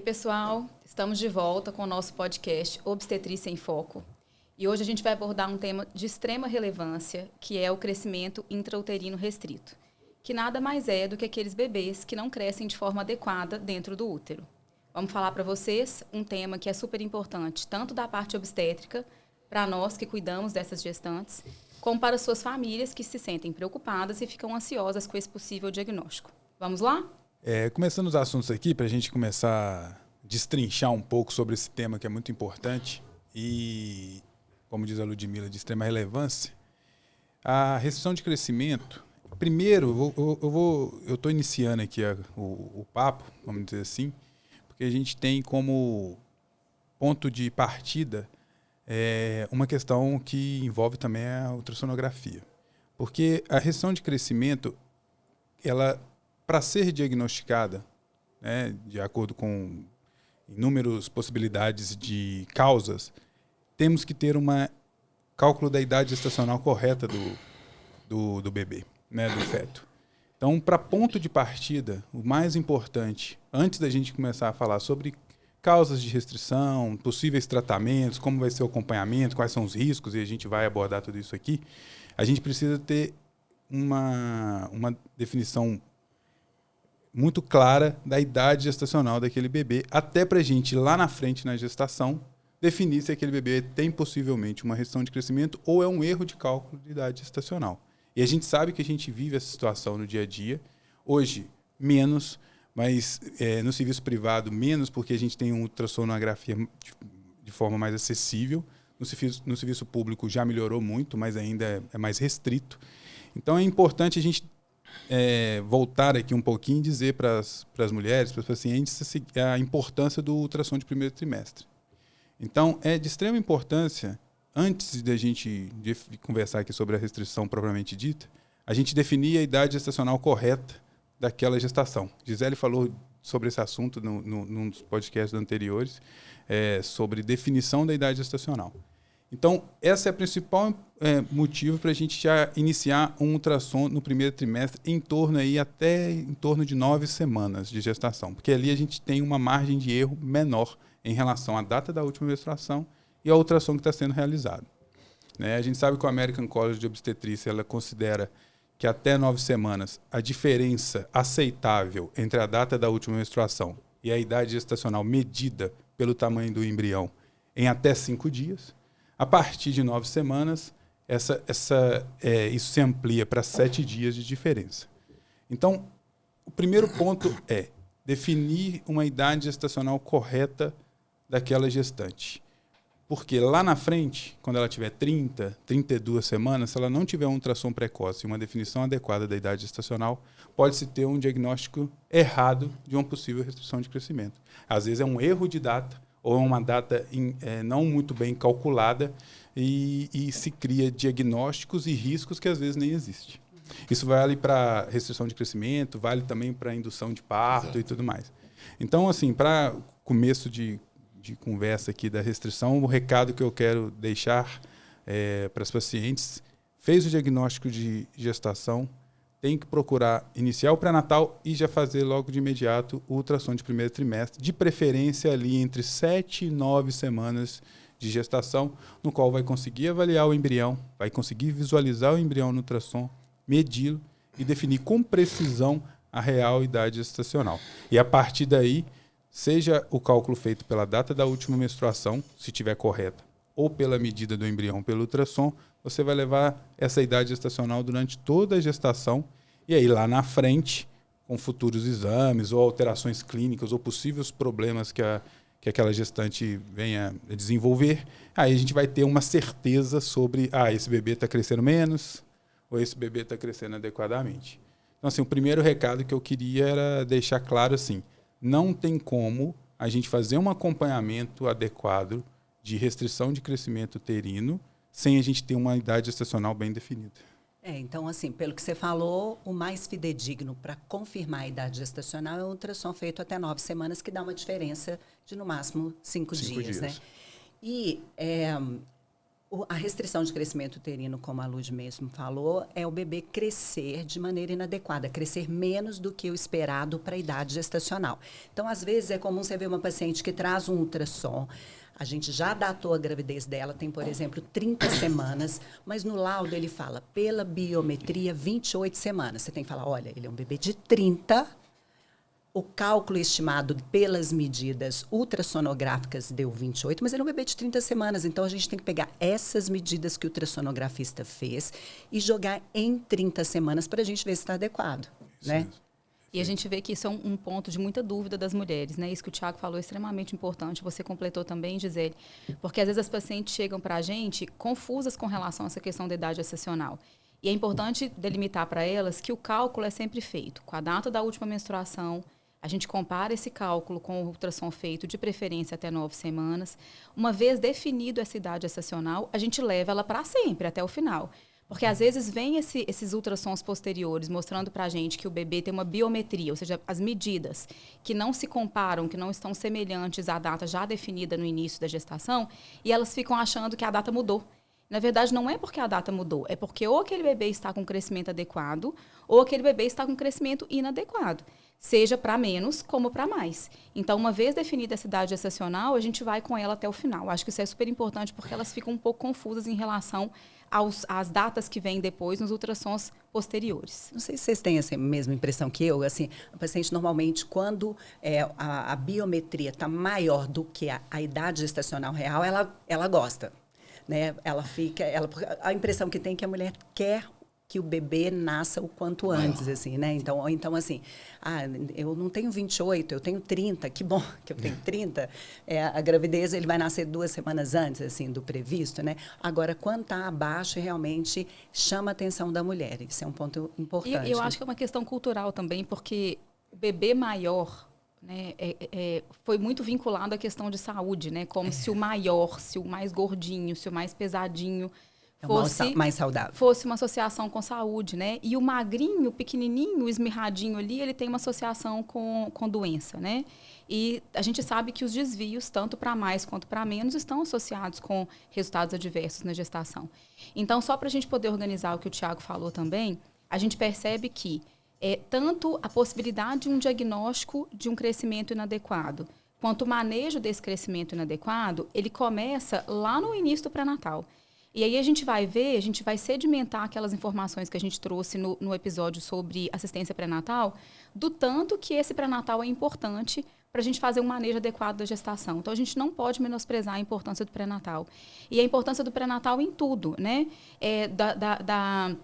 pessoal, estamos de volta com o nosso podcast Obstetrícia em Foco. E hoje a gente vai abordar um tema de extrema relevância, que é o crescimento intrauterino restrito, que nada mais é do que aqueles bebês que não crescem de forma adequada dentro do útero. Vamos falar para vocês um tema que é super importante, tanto da parte obstétrica, para nós que cuidamos dessas gestantes, como para suas famílias que se sentem preocupadas e ficam ansiosas com esse possível diagnóstico. Vamos lá? Começando os assuntos aqui, para a gente começar a destrinchar um pouco sobre esse tema que é muito importante e, como diz a Ludmila, de extrema relevância, a restrição de crescimento. Primeiro, eu estou iniciando aqui o papo, vamos dizer assim, porque a gente tem como ponto de partida uma questão que envolve também a ultrassonografia. Porque a restrição de crescimento, ela, para ser diagnosticada, né, de acordo com inúmeras possibilidades de causas, temos que ter uma cálculo da idade gestacional correta do bebê, né, do feto. Então, para ponto de partida, o mais importante, antes da gente começar a falar sobre causas de restrição, possíveis tratamentos, como vai ser o acompanhamento, quais são os riscos, e a gente vai abordar tudo isso aqui, a gente precisa ter uma definição muito clara da idade gestacional daquele bebê, até para a gente, lá na frente, na gestação, definir se aquele bebê tem possivelmente uma restrição de crescimento ou é um erro de cálculo de idade gestacional. E a gente sabe que a gente vive essa situação no dia a dia, hoje menos, mas no serviço privado menos, porque a gente tem uma ultrassonografia de forma mais acessível. No serviço público já melhorou muito, mas ainda é mais restrito. Então é importante a gente voltar aqui um pouquinho e dizer para as mulheres, para os pacientes, a importância do ultrassom de primeiro trimestre. Então, é de extrema importância, antes de a gente conversar aqui sobre a restrição propriamente dita, a gente definir a idade gestacional correta daquela gestação. Gisele falou sobre esse assunto num dos podcasts anteriores, sobre definição da idade gestacional. Então, esse é o principal motivo para a gente já iniciar um ultrassom no primeiro trimestre até em torno de 9 semanas de gestação, porque ali a gente tem uma margem de erro menor em relação à data da última menstruação e ao ultrassom que está sendo realizado. Né? A gente sabe que o American College de Obstetrícia ela considera que até 9 semanas a diferença aceitável entre a data da última menstruação e a idade gestacional medida pelo tamanho do embrião em até 5 dias. A partir de 9 semanas, isso se amplia para 7 dias de diferença. Então, o primeiro ponto é definir uma idade gestacional correta daquela gestante. Porque lá na frente, quando ela tiver 30, 32 semanas, se ela não tiver um ultrassom precoce e uma definição adequada da idade gestacional, pode-se ter um diagnóstico errado de uma possível restrição de crescimento. Às vezes é um erro de data, ou uma data não muito bem calculada e se cria diagnósticos e riscos que às vezes nem existem. Isso vale para restrição de crescimento, vale também para indução de parto. Exato. E tudo mais. Então, assim, para começo de conversa aqui da restrição, o recado que eu quero deixar para as pacientes, fez o diagnóstico de gestação, tem que procurar iniciar o pré-natal e já fazer logo de imediato o ultrassom de primeiro trimestre, de preferência ali entre 7 e 9 semanas de gestação, no qual vai conseguir avaliar o embrião, vai conseguir visualizar o embrião no ultrassom, medi-lo e definir com precisão a real idade gestacional. E a partir daí, seja o cálculo feito pela data da última menstruação, se estiver correta, ou pela medida do embrião pelo ultrassom, você vai levar essa idade gestacional durante toda a gestação e aí lá na frente, com futuros exames ou alterações clínicas ou possíveis problemas que aquela gestante venha a desenvolver, aí a gente vai ter uma certeza sobre esse bebê está crescendo menos ou esse bebê está crescendo adequadamente. Então, assim, o primeiro recado que eu queria era deixar claro assim, não tem como a gente fazer um acompanhamento adequado de restrição de crescimento uterino sem a gente ter uma idade gestacional bem definida. Então, assim, pelo que você falou, o mais fidedigno para confirmar a idade gestacional é o ultrassom feito até 9 semanas, que dá uma diferença de, no máximo, 5 dias. Né? E A restrição de crescimento uterino, como a Lud mesmo falou, é o bebê crescer de maneira inadequada, crescer menos do que o esperado para a idade gestacional. Então, às vezes, é comum você ver uma paciente que traz um ultrassom, a gente já datou a gravidez dela, tem, por exemplo, 30 semanas, mas no laudo ele fala, pela biometria, 28 semanas. Você tem que falar, olha, ele é um bebê de 30. O cálculo estimado pelas medidas ultrassonográficas deu 28, mas ele é um bebê de 30 semanas. Então, a gente tem que pegar essas medidas que o ultrassonografista fez e jogar em 30 semanas para a gente ver se está adequado. Né? E a gente vê que isso é um ponto de muita dúvida das mulheres, né? Isso que o Thiago falou é extremamente importante. Você completou também, Gisele, porque às vezes as pacientes chegam para a gente confusas com relação a essa questão da idade gestacional. E é importante delimitar para elas que o cálculo é sempre feito com a data da última menstruação. A gente compara esse cálculo com o ultrassom feito, de preferência até 9 semanas. Uma vez definido essa idade gestacional, a gente leva ela para sempre, até o final. Porque, às vezes, vem esses ultrassons posteriores mostrando para a gente que o bebê tem uma biometria, ou seja, as medidas que não se comparam, que não estão semelhantes à data já definida no início da gestação, e elas ficam achando que a data mudou. Na verdade, não é porque a data mudou, é porque ou aquele bebê está com crescimento adequado, ou aquele bebê está com crescimento inadequado. Seja para menos como para mais. Então, uma vez definida essa idade gestacional, a gente vai com ela até o final. Acho que isso é super importante porque elas ficam um pouco confusas em relação às datas que vêm depois nos ultrassons posteriores. Não sei se vocês têm essa mesma impressão que eu. Assim, a paciente, normalmente, quando a biometria está maior do que a idade gestacional real, ela gosta. Né? A impressão que tem é que a mulher quer que o bebê nasça o quanto antes, assim, né? Então, assim, eu não tenho 28, eu tenho 30, que bom que eu tenho 30. A gravidez, ele vai nascer 2 semanas antes, assim, do previsto, né? Agora, quando está abaixo, realmente chama a atenção da mulher. Isso é um ponto importante. E eu acho que é uma questão cultural também, porque o bebê maior, né, foi muito vinculado à questão de saúde, né? Como se o maior, se o mais gordinho, se o mais pesadinho fosse mais saudável. Fosse uma associação com saúde, né? E o magrinho, o pequenininho, o esmirradinho ali, ele tem uma associação com doença, né? E a gente sabe que os desvios, tanto para mais quanto para menos, estão associados com resultados adversos na gestação. Então, só para a gente poder organizar o que o Thiago falou também, a gente percebe que tanto a possibilidade de um diagnóstico de um crescimento inadequado, quanto o manejo desse crescimento inadequado, ele começa lá no início do pré-natal. E aí a gente vai sedimentar aquelas informações que a gente trouxe no episódio sobre assistência pré-natal, do tanto que esse pré-natal é importante para a gente fazer um manejo adequado da gestação. Então, a gente não pode menosprezar a importância do pré-natal. E a importância do pré-natal em tudo, né? Da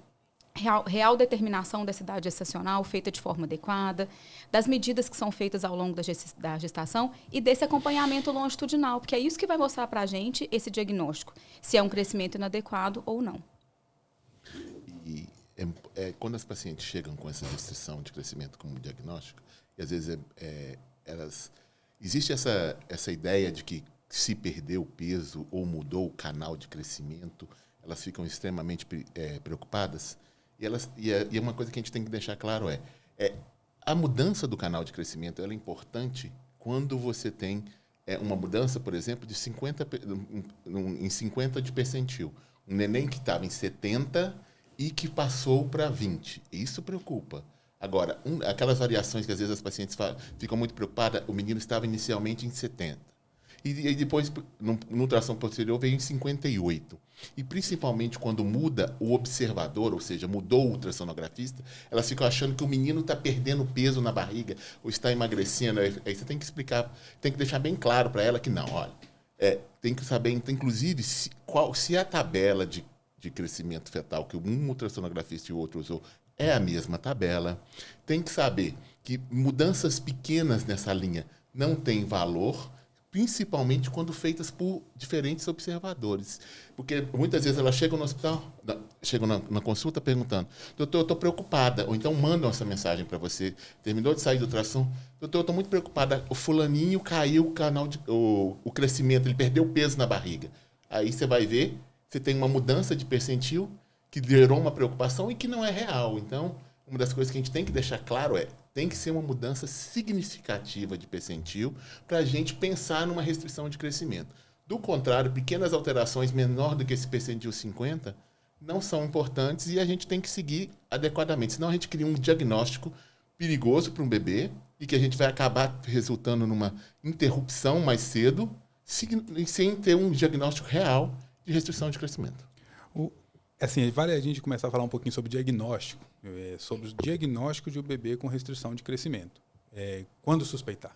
real determinação dessa idade gestacional feita de forma adequada, das medidas que são feitas ao longo da gestação e desse acompanhamento longitudinal, porque é isso que vai mostrar para a gente esse diagnóstico, se é um crescimento inadequado ou não. E quando as pacientes chegam com essa restrição de crescimento como diagnóstico, e às vezes existe essa ideia de que se perdeu o peso ou mudou o canal de crescimento, elas ficam extremamente preocupadas. E uma coisa que a gente tem que deixar claro a mudança do canal de crescimento ela é importante quando você tem uma mudança, por exemplo, de 50 de percentil. Um neném que estava em 70 e que passou para 20. Isso preocupa. Agora, aquelas variações que às vezes as pacientes ficam muito preocupadas, o menino estava inicialmente em 70. E depois, no ultrassom posterior, veio em 58. E principalmente quando muda o observador, ou seja, mudou o ultrassonografista, elas ficam achando que o menino está perdendo peso na barriga ou está emagrecendo. Aí você tem que explicar, tem que deixar bem claro para ela que não, olha, tem que saber, inclusive, se a tabela de crescimento fetal que um ultrassonografista e o outro usou é a mesma tabela. Tem que saber que mudanças pequenas nessa linha não têm valor, principalmente quando feitas por diferentes observadores. Porque muitas vezes elas chegam no hospital, chegam na consulta perguntando, doutor, eu estou preocupada, ou então mandam essa mensagem para você, terminou de sair do ultrassom, doutor, eu estou muito preocupada, o fulaninho caiu o crescimento, ele perdeu peso na barriga. Aí você vai ver, você tem uma mudança de percentil que gerou uma preocupação e que não é real. Então, uma das coisas que a gente tem que deixar claro tem que ser uma mudança significativa de percentil para a gente pensar numa restrição de crescimento. Do contrário, pequenas alterações menor do que esse percentil 50 não são importantes e a gente tem que seguir adequadamente. Senão a gente cria um diagnóstico perigoso para um bebê e que a gente vai acabar resultando numa interrupção mais cedo sem ter um diagnóstico real de restrição de crescimento. Assim, vale a gente começar a falar um pouquinho sobre diagnóstico, sobre o diagnóstico de um bebê com restrição de crescimento. Quando suspeitar,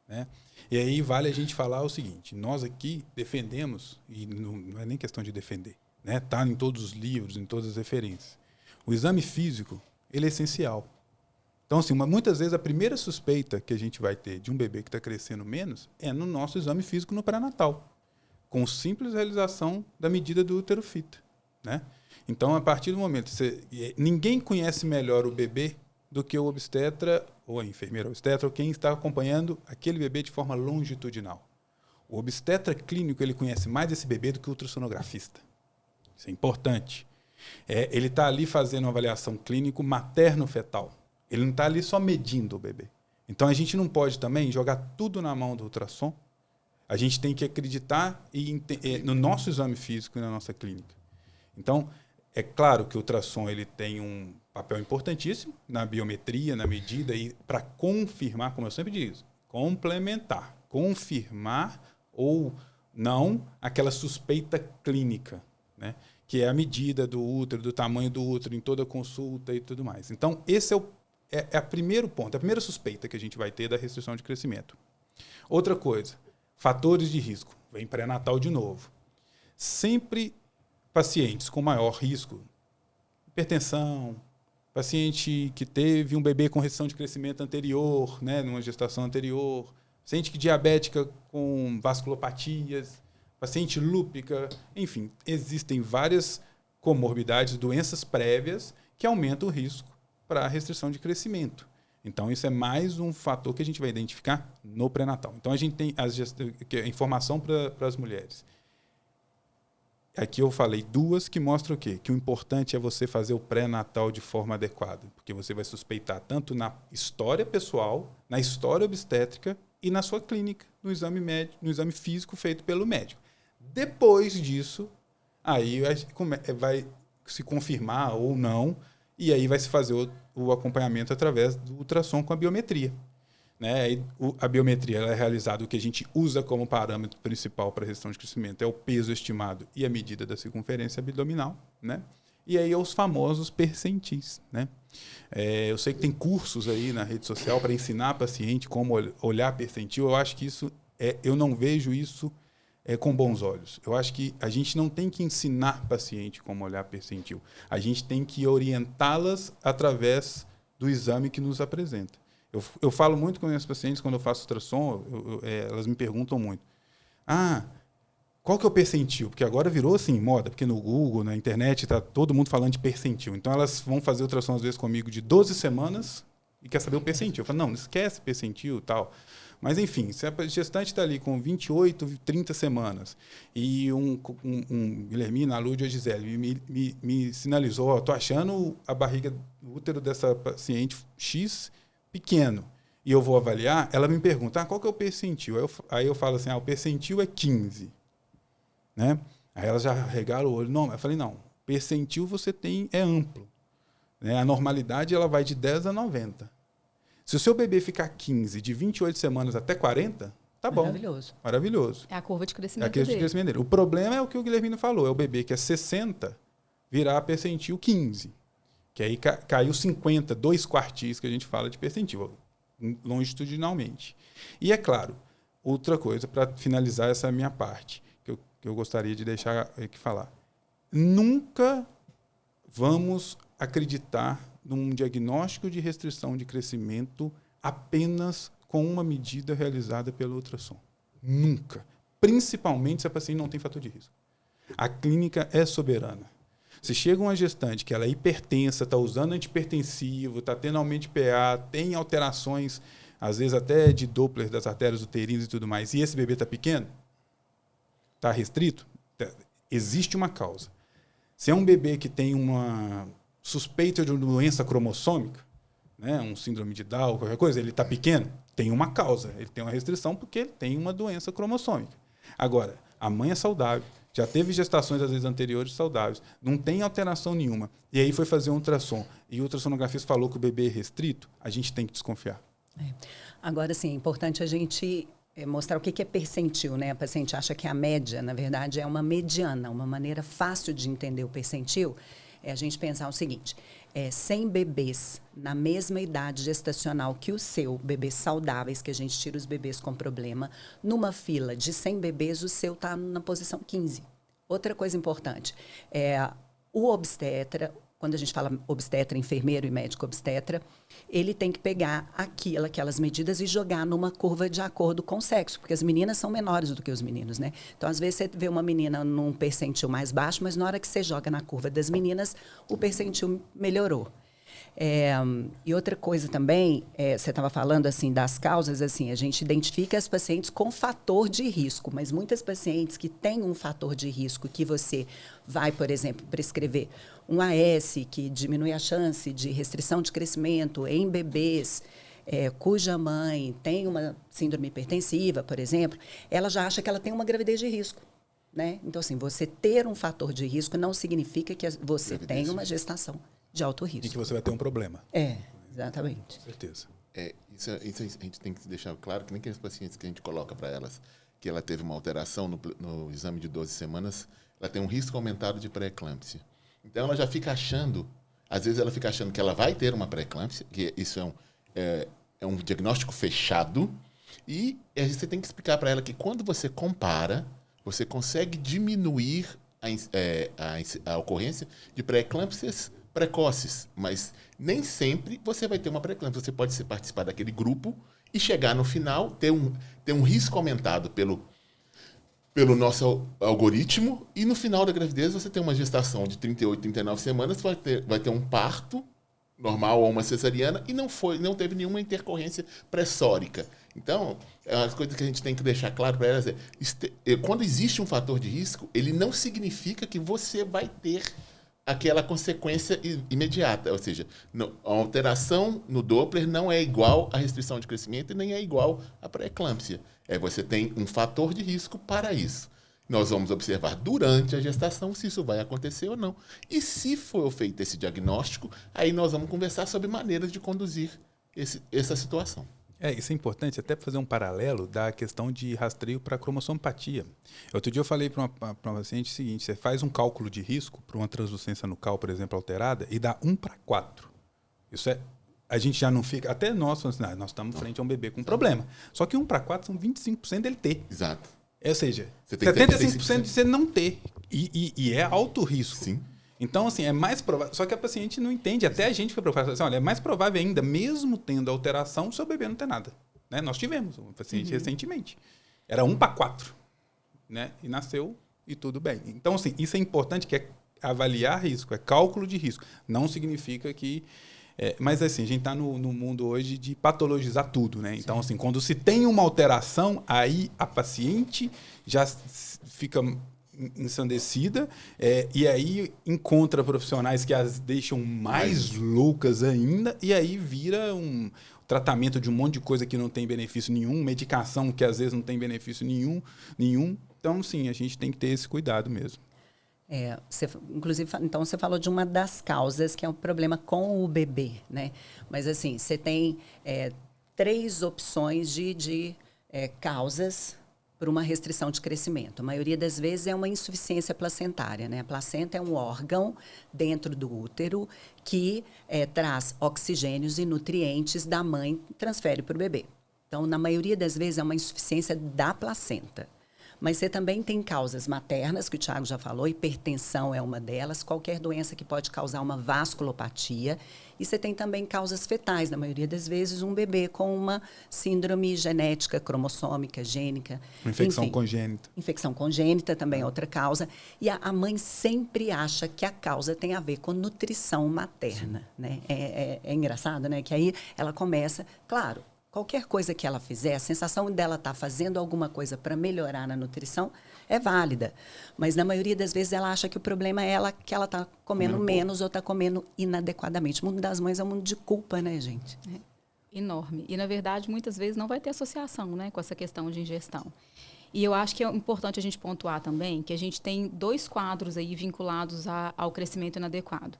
né? E aí vale a gente falar o seguinte, nós aqui defendemos, e não é nem questão de defender, né? Tá em todos os livros, em todas as referências. O exame físico, ele é essencial. Então, assim, muitas vezes a primeira suspeita que a gente vai ter de um bebê que está crescendo menos é no nosso exame físico no pré-natal, com simples realização da medida do útero fita, né? Então, a partir do momento ninguém conhece melhor o bebê do que o obstetra ou a enfermeira obstetra ou quem está acompanhando aquele bebê de forma longitudinal. O obstetra clínico, ele conhece mais esse bebê do que o ultrassonografista. Isso é importante. Ele está ali fazendo uma avaliação clínico materno-fetal. Ele não está ali só medindo o bebê. Então, a gente não pode também jogar tudo na mão do ultrassom. A gente tem que acreditar no nosso exame físico e na nossa clínica. Então, é claro que o ultrassom ele tem um papel importantíssimo na biometria, na medida, e para confirmar, como eu sempre digo, complementar, confirmar ou não aquela suspeita clínica, né? Que é a medida do útero, do tamanho do útero em toda consulta e tudo mais. Então, esse é o primeiro ponto, a primeira suspeita que a gente vai ter da restrição de crescimento. Outra coisa, fatores de risco. Vem pré-natal de novo. Sempre pacientes com maior risco, hipertensão, paciente que teve um bebê com restrição de crescimento anterior, né, numa gestação anterior, paciente diabética com vasculopatias, paciente lúpica, enfim, existem várias comorbidades, doenças prévias que aumentam o risco para a restrição de crescimento. Então, isso é mais um fator que a gente vai identificar no pré-natal. Então, a gente tem a informação para as mulheres. Aqui eu falei duas que mostram o quê? Que o importante é você fazer o pré-natal de forma adequada, porque você vai suspeitar tanto na história pessoal, na história obstétrica e na sua clínica, no exame médico, no exame físico feito pelo médico. Depois disso, aí vai se confirmar ou não, e aí vai se fazer o acompanhamento através do ultrassom com a biometria. Né? A biometria ela é realizada, o que a gente usa como parâmetro principal para a restrição de crescimento é o peso estimado e a medida da circunferência abdominal, né? E aí os famosos percentis, né? Eu sei que tem cursos aí na rede social para ensinar a paciente como olhar percentil. Eu acho que eu não vejo isso com bons olhos. Eu acho que a gente não tem que ensinar paciente como olhar percentil. A gente tem que orientá-las através do exame que nos apresenta. Eu falo muito com minhas pacientes quando eu faço ultrassom, elas me perguntam muito. Qual que é o percentil? Porque agora virou assim, moda, porque no Google, na internet, está todo mundo falando de percentil. Então, elas vão fazer ultrassom, às vezes, comigo de 12 semanas e quer saber o percentil. Eu falo, não esquece percentil e tal. Mas, enfim, se a gestante está ali com 28, 30 semanas e um Guilhermina, a Lúdia ou a Gisele me sinalizou, estou achando a barriga, o útero dessa paciente X pequeno, e eu vou avaliar, ela me pergunta, qual que é o percentil? Aí eu falo assim, o percentil é 15. Né? Aí ela já regala o olho. Não, eu falei, não, percentil você tem, é amplo. Né? A normalidade ela vai de 10 a 90. Se o seu bebê ficar 15, de 28 semanas até 40, tá bom. Maravilhoso. Maravilhoso. É a curva de crescimento de crescimento dele. O problema é o que o Guilhermino falou, é o bebê que é 60 virar percentil 15. Que aí caiu 50, 2 quartis que a gente fala de percentil, longitudinalmente. E é claro, outra coisa, para finalizar essa minha parte, que eu gostaria de deixar aqui falar. Nunca vamos acreditar num diagnóstico de restrição de crescimento apenas com uma medida realizada pelo ultrassom. Nunca. Principalmente se a paciente não tem fator de risco. A clínica é soberana. Se chega uma gestante que ela é hipertensa, está usando antihipertensivo, está tendo aumento de PA, tem alterações, às vezes até de Doppler das artérias uterinas e tudo mais, e esse bebê está pequeno, está restrito, existe uma causa. Se é um bebê que tem uma suspeita de uma doença cromossômica, né, um síndrome de Down, qualquer coisa, ele está pequeno, tem uma causa, ele tem uma restrição porque ele tem uma doença cromossômica. Agora, a mãe é saudável, já teve gestações, às vezes, anteriores saudáveis, não tem alteração nenhuma, e aí foi fazer um ultrassom, e o ultrassonografista falou que o bebê é restrito, a gente tem que desconfiar. Agora, sim, é importante a gente mostrar o que é percentil, né? A paciente acha que a média, na verdade, é uma mediana, uma maneira fácil de entender o percentil é a gente pensar o seguinte, 100 bebês na mesma idade gestacional que o seu, bebês saudáveis, que a gente tira os bebês com problema, numa fila de 100 bebês, o seu está na posição 15. Outra coisa importante, o obstetra, quando a gente fala obstetra, enfermeiro e médico obstetra, ele tem que pegar aquelas medidas e jogar numa curva de acordo com o sexo, porque as meninas são menores do que os meninos, né? Então, às vezes, você vê uma menina num percentil mais baixo, mas na hora que você joga na curva das meninas, o percentil melhorou. E outra coisa também, você estava falando assim das causas, assim, a gente identifica as pacientes com fator de risco, mas muitas pacientes que têm um fator de risco que você vai, por exemplo, prescrever um AS que diminui a chance de restrição de crescimento em bebês, cuja mãe tem uma síndrome hipertensiva, por exemplo, ela já acha que ela tem uma gravidez de risco. Né? Então, assim, você ter um fator de risco não significa que você tenha uma gestação de alto risco. E que você vai ter um problema. Exatamente. Com certeza. Isso a gente tem que deixar claro que nem aqueles pacientes que a gente coloca para elas que ela teve uma alteração no exame de 12 semanas, ela tem um risco aumentado de pré-eclâmpsia. Então, ela já fica achando, às vezes ela fica achando que ela vai ter uma pré-eclâmpsia, que isso é um diagnóstico fechado, e você tem que explicar para ela que quando você compara, você consegue diminuir a ocorrência de pré-eclâmpsias precoces, mas nem sempre você vai ter uma pré-eclâmpsia. Você pode participar daquele grupo e chegar no final, ter um risco aumentado pelo nosso algoritmo, e no final da gravidez você tem uma gestação de 38, 39 semanas, vai ter um parto normal ou uma cesariana e não teve nenhuma intercorrência pressórica. Então, as coisas que a gente tem que deixar claro para elas quando existe um fator de risco, ele não significa que você vai ter aquela consequência imediata. Ou seja, a alteração no Doppler não é igual à restrição de crescimento e nem é igual à pré-eclâmpsia. Você tem um fator de risco para isso. Nós vamos observar durante a gestação se isso vai acontecer ou não. E se for feito esse diagnóstico, aí nós vamos conversar sobre maneiras de conduzir essa situação. Isso é importante até para fazer um paralelo da questão de rastreio para cromossomopatia. Outro dia eu falei para uma paciente o seguinte, você faz um cálculo de risco para uma translucência nucal, por exemplo, alterada, e dá 1/4. Isso a gente já não fica, até nós falamos assim, nós estamos frente a um bebê com problema. Só que 1/4 são 25% dele ter. Exato. Ou seja, você tem 75% de você não ter. E é alto risco. Sim. Então, assim, é mais provável. Só que a paciente não entende, até a gente fica preocupado. Assim, olha, é mais provável ainda, mesmo tendo alteração, o seu bebê não ter nada. Né? Nós tivemos um paciente recentemente. Era 1/4. Né? E nasceu e tudo bem. Então, assim, isso é importante, que é avaliar risco, é cálculo de risco. Não significa que... mas, assim, a gente está no mundo hoje de patologizar tudo. Né? Então, assim, quando se tem uma alteração, aí a paciente já fica ensandecida, e aí encontra profissionais que as deixam mais loucas ainda, e aí vira um tratamento de um monte de coisa que não tem benefício nenhum, medicação que às vezes não tem benefício nenhum. Então, sim, a gente tem que ter esse cuidado mesmo. Inclusive, então, você falou de uma das causas, que é o problema com o bebê, né? Mas, assim, você tem 3 opções de causas por uma restrição de crescimento. A maioria das vezes é uma insuficiência placentária, né? A placenta é um órgão dentro do útero que traz oxigênios e nutrientes da mãe e transfere para o bebê. Então, na maioria das vezes é uma insuficiência da placenta. Mas você também tem causas maternas, que o Thiago já falou, hipertensão é uma delas, qualquer doença que pode causar uma vasculopatia. E você tem também causas fetais, na maioria das vezes, um bebê com uma síndrome genética, cromossômica, gênica. Infecção congênita. Infecção congênita também é outra causa. E a mãe sempre acha que a causa tem a ver com nutrição materna. Né? É engraçado, né? Que aí ela começa, claro, qualquer coisa que ela fizer, a sensação dela estar fazendo alguma coisa para melhorar na nutrição é válida. Mas, na maioria das vezes, ela acha que o problema é que ela está comendo menos ou está comendo inadequadamente. O mundo das mães é um mundo de culpa, né, gente? Enorme. E, na verdade, muitas vezes não vai ter associação, né, com essa questão de ingestão. E eu acho que é importante a gente pontuar também que a gente tem 2 quadros aí vinculados ao crescimento inadequado.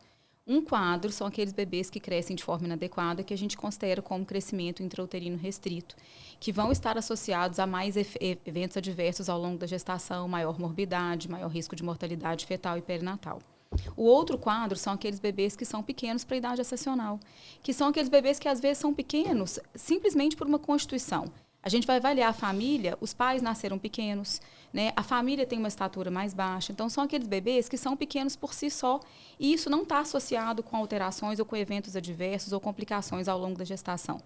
Um quadro são aqueles bebês que crescem de forma inadequada, que a gente considera como crescimento intrauterino restrito, que vão estar associados a mais eventos adversos ao longo da gestação, maior morbidade, maior risco de mortalidade fetal e perinatal. O outro quadro são aqueles bebês que são pequenos para a idade gestacional, que são aqueles bebês que às vezes são pequenos simplesmente por uma constituição. A gente vai avaliar a família, os pais nasceram pequenos, né? A família tem uma estatura mais baixa. Então, são aqueles bebês que são pequenos por si só. E isso não está associado com alterações ou com eventos adversos ou complicações ao longo da gestação.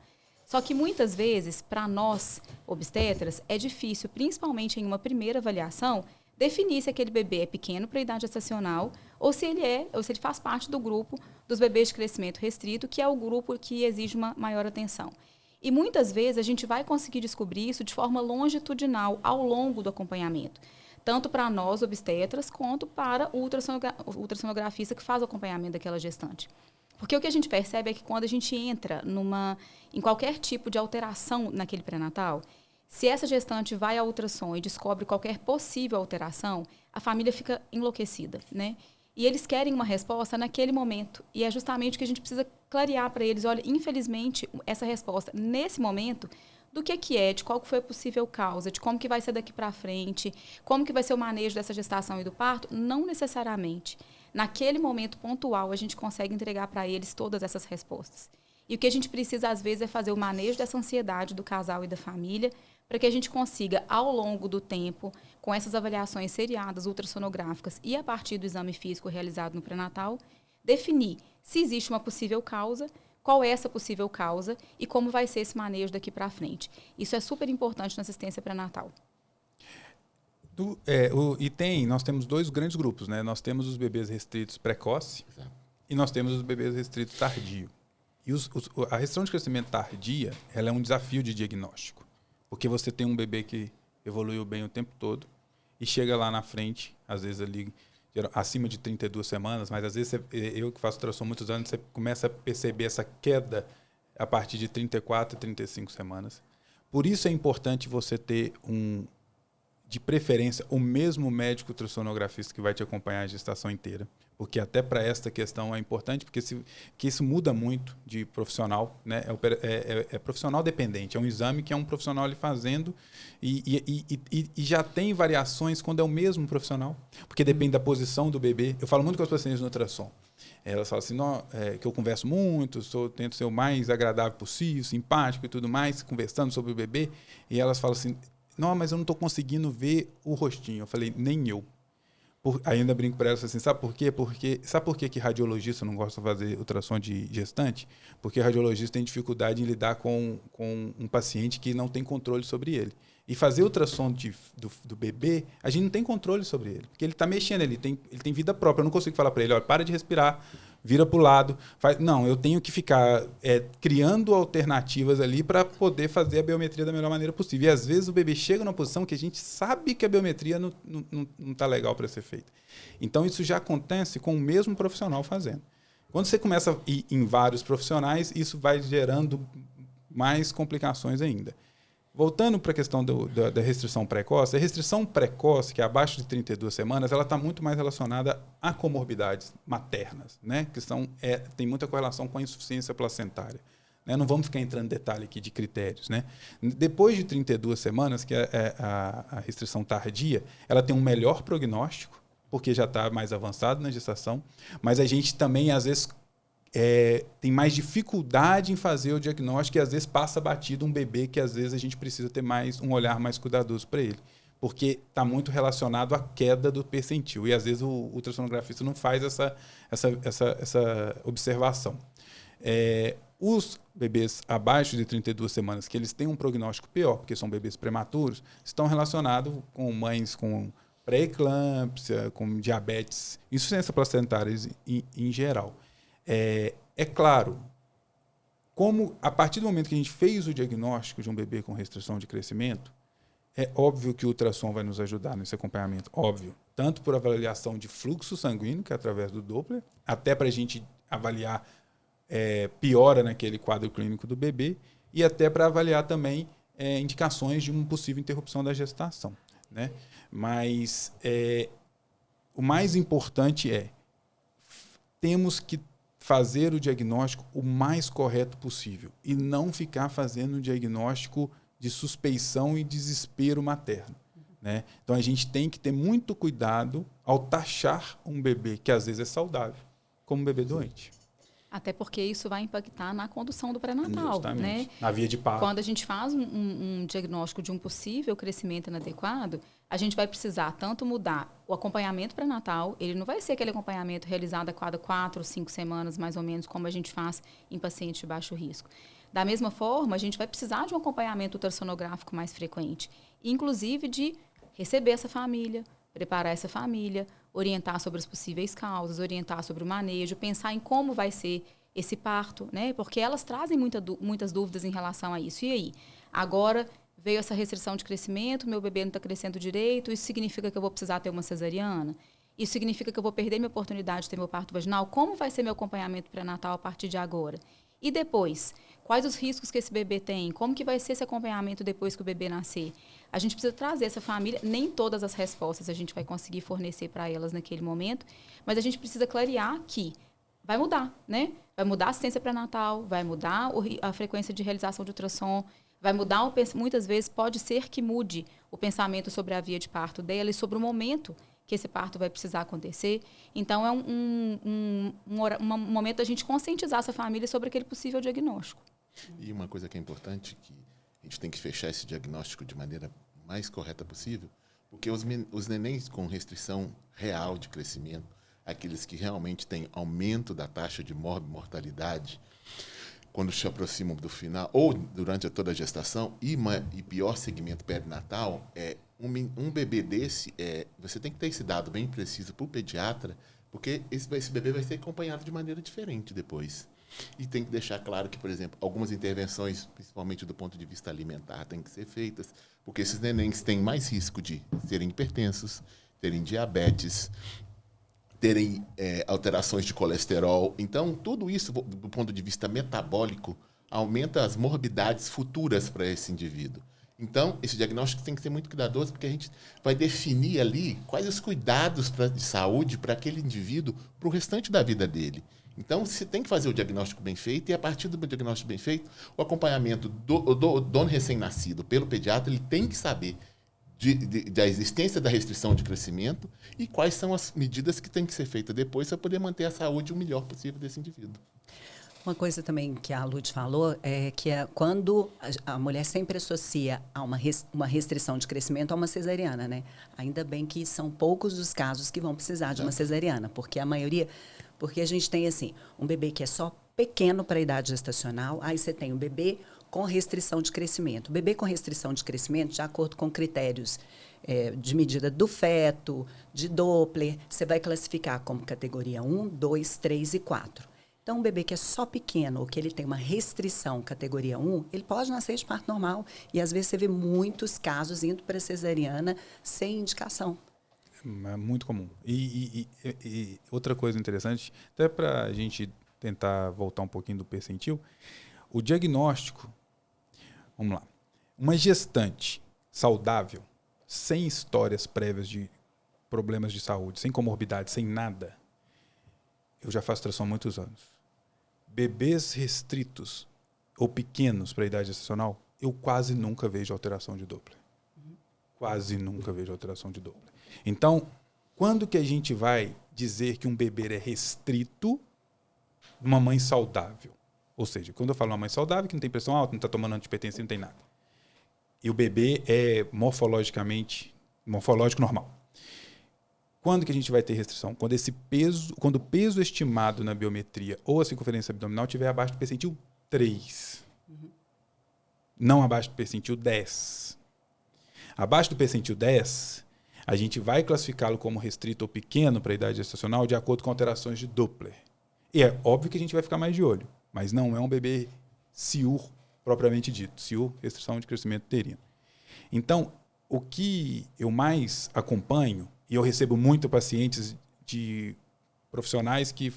Só que, muitas vezes, para nós, obstetras, é difícil, principalmente em uma primeira avaliação, definir se aquele bebê é pequeno para a idade gestacional ou se ele faz parte do grupo dos bebês de crescimento restrito, que é o grupo que exige uma maior atenção. E muitas vezes a gente vai conseguir descobrir isso de forma longitudinal ao longo do acompanhamento, tanto para nós, obstetras, quanto para o ultrassonografista que faz o acompanhamento daquela gestante. Porque o que a gente percebe é que quando a gente entra em qualquer tipo de alteração naquele pré-natal, se essa gestante vai ao ultrassom e descobre qualquer possível alteração, a família fica enlouquecida, né? E eles querem uma resposta naquele momento. E é justamente o que a gente precisa clarear para eles. Olha, infelizmente, essa resposta, nesse momento, do que é, de qual foi a possível causa, de como que vai ser daqui para frente, como que vai ser o manejo dessa gestação e do parto, não necessariamente. Naquele momento pontual, a gente consegue entregar para eles todas essas respostas. E o que a gente precisa, às vezes, é fazer o manejo dessa ansiedade do casal e da família, para que a gente consiga, ao longo do tempo, com essas avaliações seriadas, ultrassonográficas e a partir do exame físico realizado no pré-natal, definir se existe uma possível causa, qual é essa possível causa e como vai ser esse manejo daqui para frente. Isso é super importante na assistência pré-natal. Nós temos 2 grandes grupos, né? Nós temos os bebês restritos precoce e nós temos os bebês restritos tardio. E a restrição de crescimento tardia, ela é um desafio de diagnóstico. Porque você tem um bebê que evoluiu bem o tempo todo e chega lá na frente, às vezes ali acima de 32 semanas, mas às vezes eu que faço ultrassom há muitos anos, você começa a perceber essa queda a partir de 34, 35 semanas. Por isso é importante você ter de preferência, o mesmo médico ultrassonografista que vai te acompanhar a gestação inteira. Porque até para esta questão é importante, porque isso muda muito de profissional, né? É profissional dependente, é um exame que é um profissional ali fazendo e já tem variações quando é o mesmo profissional, porque depende da posição do bebê. Eu falo muito com as pacientes no ultrassom. Elas falam assim, que eu converso muito, tento ser o mais agradável possível, simpático e tudo mais, conversando sobre o bebê, e elas falam assim, não, mas eu não estou conseguindo ver o rostinho. Eu falei, nem eu. Ainda brinco para elas assim, sabe por quê? Sabe por que radiologista não gosta de fazer ultrassom de gestante? Porque radiologista tem dificuldade em lidar com um paciente que não tem controle sobre ele. E fazer ultrassom do bebê, a gente não tem controle sobre ele. Porque ele está mexendo, ele tem vida própria. Eu não consigo falar para ele, olha, para de respirar, vira para o lado. Não, eu tenho que ficar criando alternativas ali para poder fazer a biometria da melhor maneira possível. E às vezes o bebê chega numa posição que a gente sabe que a biometria não está legal para ser feita. Então isso já acontece com o mesmo profissional fazendo. Quando você começa a ir em vários profissionais, isso vai gerando mais complicações ainda. Voltando para a questão da restrição precoce, a restrição precoce, que é abaixo de 32 semanas, ela está muito mais relacionada a comorbidades maternas, né? Que tem muita correlação com a insuficiência placentária. Né? Não vamos ficar entrando em detalhe aqui de critérios. Né? Depois de 32 semanas, que é a restrição tardia, ela tem um melhor prognóstico, porque já está mais avançado na gestação, mas a gente também, às vezes, tem mais dificuldade em fazer o diagnóstico e às vezes passa batido um bebê que às vezes a gente precisa ter um olhar mais cuidadoso para ele, porque está muito relacionado à queda do percentil e às vezes o ultrassonografista não faz essa observação. Os bebês abaixo de 32 semanas, que eles têm um prognóstico pior, porque são bebês prematuros, estão relacionados com mães com pré-eclâmpsia, com diabetes, insuficiência placentária em geral. É claro, como a partir do momento que a gente fez o diagnóstico de um bebê com restrição de crescimento, é óbvio que o ultrassom vai nos ajudar nesse acompanhamento, óbvio. Tanto por avaliação de fluxo sanguíneo, que é através do Doppler, até para a gente avaliar piora naquele quadro clínico do bebê, e até para avaliar também indicações de uma possível interrupção da gestação. né? Mas o mais importante temos que fazer o diagnóstico o mais correto possível e não ficar fazendo um diagnóstico de suspeição e desespero materno, né? Então, a gente tem que ter muito cuidado ao taxar um bebê que às vezes é saudável como um bebê doente. Até porque isso vai impactar na condução do pré-natal, Justamente. né? Na via de parto. Quando a gente faz um diagnóstico de um possível crescimento inadequado, a gente vai precisar tanto mudar o acompanhamento pré-natal, ele não vai ser aquele acompanhamento realizado a cada 4 ou 5 semanas, mais ou menos, como a gente faz em pacientes de baixo risco. Da mesma forma, a gente vai precisar de um acompanhamento ultrassonográfico mais frequente, inclusive de receber essa família, preparar essa família, orientar sobre as possíveis causas, orientar sobre o manejo, pensar em como vai ser esse parto, né? Porque elas trazem muitas dúvidas em relação a isso. E aí? Agora veio essa restrição de crescimento, meu bebê não está crescendo direito, isso significa que eu vou precisar ter uma cesariana? Isso significa que eu vou perder minha oportunidade de ter meu parto vaginal? Como vai ser meu acompanhamento pré-natal a partir de agora? E depois? Quais os riscos que esse bebê tem? Como que vai ser esse acompanhamento depois que o bebê nascer? A gente precisa trazer essa família. Nem todas as respostas a gente vai conseguir fornecer para elas naquele momento, mas a gente precisa clarear que vai mudar, né? Vai mudar a assistência pré-natal, vai mudar a frequência de realização de ultrassom, vai mudar, muitas vezes pode ser que mude o pensamento sobre a via de parto dela e sobre o momento que esse parto vai precisar acontecer. Então, é um momento da gente conscientizar essa família sobre aquele possível diagnóstico. E uma coisa que é importante, que a gente tem que fechar esse diagnóstico de maneira mais correta possível, porque os nenéns com restrição real de crescimento, aqueles que realmente têm aumento da taxa de mortalidade, quando se aproximam do final, ou durante toda a gestação, e pior segmento perinatal, um bebê desse, você tem que ter esse dado bem preciso para o pediatra, porque esse bebê vai ser acompanhado de maneira diferente depois. E tem que deixar claro que, por exemplo, algumas intervenções, principalmente do ponto de vista alimentar, têm que ser feitas, porque esses nenéns têm mais risco de serem hipertensos, terem diabetes, terem alterações de colesterol. Então, tudo isso, do ponto de vista metabólico, aumenta as morbidades futuras para esse indivíduo. Então, esse diagnóstico tem que ser muito cuidadoso, porque a gente vai definir ali quais os cuidados de saúde para aquele indivíduo para o restante da vida dele. Então, você tem que fazer o diagnóstico bem feito, e a partir do diagnóstico bem feito, o acompanhamento do recém-nascido pelo pediatra, ele tem que saber da existência da restrição de crescimento e quais são as medidas que têm que ser feitas depois para poder manter a saúde o melhor possível desse indivíduo. Uma coisa também que a Lud falou é que quando a mulher sempre associa a uma restrição de crescimento a uma cesariana, né? Ainda bem que são poucos os casos que vão precisar de uma cesariana, porque a maioria... Porque a gente tem, assim, um bebê que é só pequeno para a idade gestacional, aí você tem um bebê com restrição de crescimento. O bebê com restrição de crescimento, de acordo com critérios de medida do feto, de Doppler, você vai classificar como categoria 1, 2, 3 e 4. Então, um bebê que é só pequeno ou que ele tem uma restrição categoria 1, ele pode nascer de parto normal. E, às vezes, você vê muitos casos indo para cesariana sem indicação. É muito comum. E outra coisa interessante, até para a gente tentar voltar um pouquinho do percentil, o diagnóstico, vamos lá, uma gestante saudável, sem histórias prévias de problemas de saúde, sem comorbidade, sem nada, eu já faço ultrassom há muitos anos. Bebês restritos ou pequenos para a idade gestacional, eu quase nunca vejo alteração de Doppler. Quase nunca vejo alteração de Doppler. Então, quando que a gente vai dizer que um bebê é restrito de uma mãe saudável? Ou seja, quando eu falo uma mãe saudável, que não tem pressão alta, não está tomando antihipertensivo, não tem nada. E o bebê é morfológico normal. Quando que a gente vai ter restrição? Quando o peso estimado na biometria ou a circunferência abdominal estiver abaixo do percentil 3. Não abaixo do percentil 10. Abaixo do percentil 10, a gente vai classificá-lo como restrito ou pequeno para a idade gestacional de acordo com alterações de Doppler. E é óbvio que a gente vai ficar mais de olho, mas não é um bebê CIUR propriamente dito, CIUR, restrição de crescimento uterino. Então, o que eu mais acompanho, e eu recebo muito pacientes de profissionais que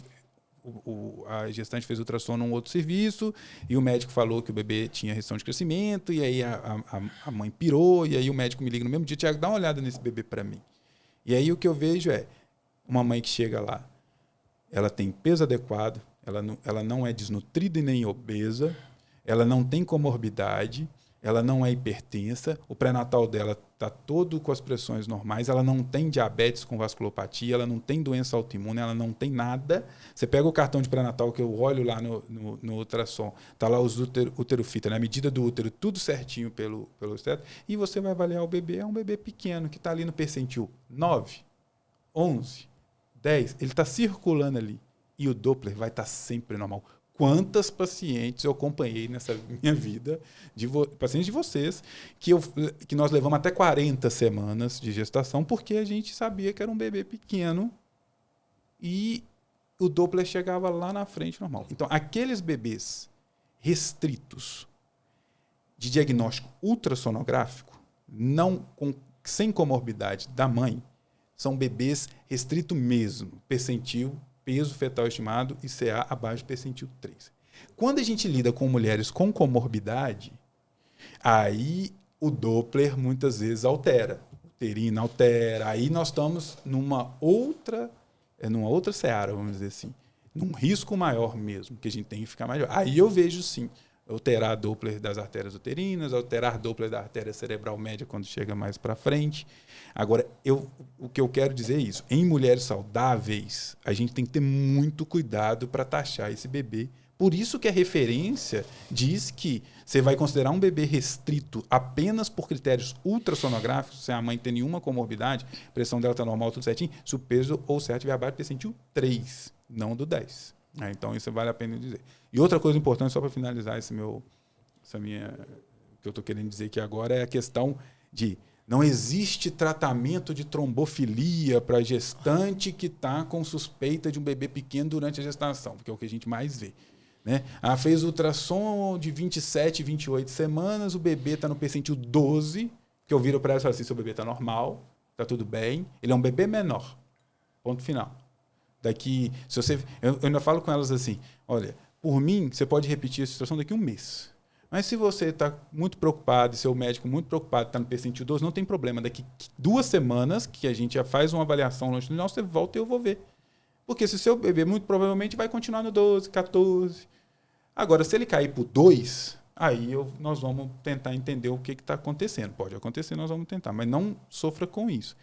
a gestante fez ultrassom num outro serviço e o médico falou que o bebê tinha restrição de crescimento e aí a mãe pirou e aí o médico me liga no mesmo dia, Tiago, dá uma olhada nesse bebê para mim. E aí o que eu vejo é uma mãe que chega lá, ela tem peso adequado, ela não é desnutrida e nem obesa, ela não tem comorbidade, ela não é hipertensa, o pré-natal dela está todo com as pressões normais, ela não tem diabetes com vasculopatia, ela não tem doença autoimune, ela não tem nada. Você pega o cartão de pré-natal que eu olho lá no ultrassom, está lá os uterofita, né? A medida do útero, tudo certinho pelo obstetra, e você vai avaliar o bebê, é um bebê pequeno, que está ali no percentil 9, 11, 10, ele está circulando ali, e o Doppler vai estar sempre normal. Quantas pacientes eu acompanhei nessa minha vida, pacientes de vocês, que nós levamos até 40 semanas de gestação, porque a gente sabia que era um bebê pequeno e o Doppler chegava lá na frente normal. Então, aqueles bebês restritos de diagnóstico ultrassonográfico, sem comorbidade da mãe, são bebês restritos mesmo, percentil, peso fetal estimado e CA abaixo do percentil 3. Quando a gente lida com mulheres com comorbidade, aí o Doppler muitas vezes altera, uterina altera, aí nós estamos numa outra seara, vamos dizer assim, num risco maior mesmo, que a gente tem que ficar melhor. Aí eu vejo sim, alterar Doppler das artérias uterinas, alterar Doppler da artéria cerebral média quando chega mais para frente. Agora, o que eu quero dizer é isso. Em mulheres saudáveis, a gente tem que ter muito cuidado para taxar esse bebê. Por isso que a referência diz que você vai considerar um bebê restrito apenas por critérios ultrassonográficos, sem a mãe ter nenhuma comorbidade, a pressão dela está normal, tudo certinho, se o peso ou CA estiver abaixo do percentil 3, não do 10. Então, isso vale a pena dizer. E outra coisa importante, só para finalizar o que eu estou querendo dizer aqui agora, é a questão de não existe tratamento de trombofilia para gestante que está com suspeita de um bebê pequeno durante a gestação, porque é o que a gente mais vê. Né? Fez ultrassom de 27, 28 semanas, o bebê está no percentil 12, que eu viro para ela e falo assim, seu bebê está normal, está tudo bem, ele é um bebê menor, ponto final. Daqui, eu ainda falo com elas assim, olha, por mim, você pode repetir essa situação daqui a um mês. Mas se você está muito preocupado, e seu médico muito preocupado, está no percentil 12, não tem problema. Daqui 2 semanas, que a gente já faz uma avaliação longitudinal, você volta e eu vou ver. Porque se o seu bebê muito provavelmente vai continuar no 12, 14. Agora, se ele cair por 2, aí nós vamos tentar entender o que está acontecendo. Pode acontecer, nós vamos tentar, mas não sofra com isso.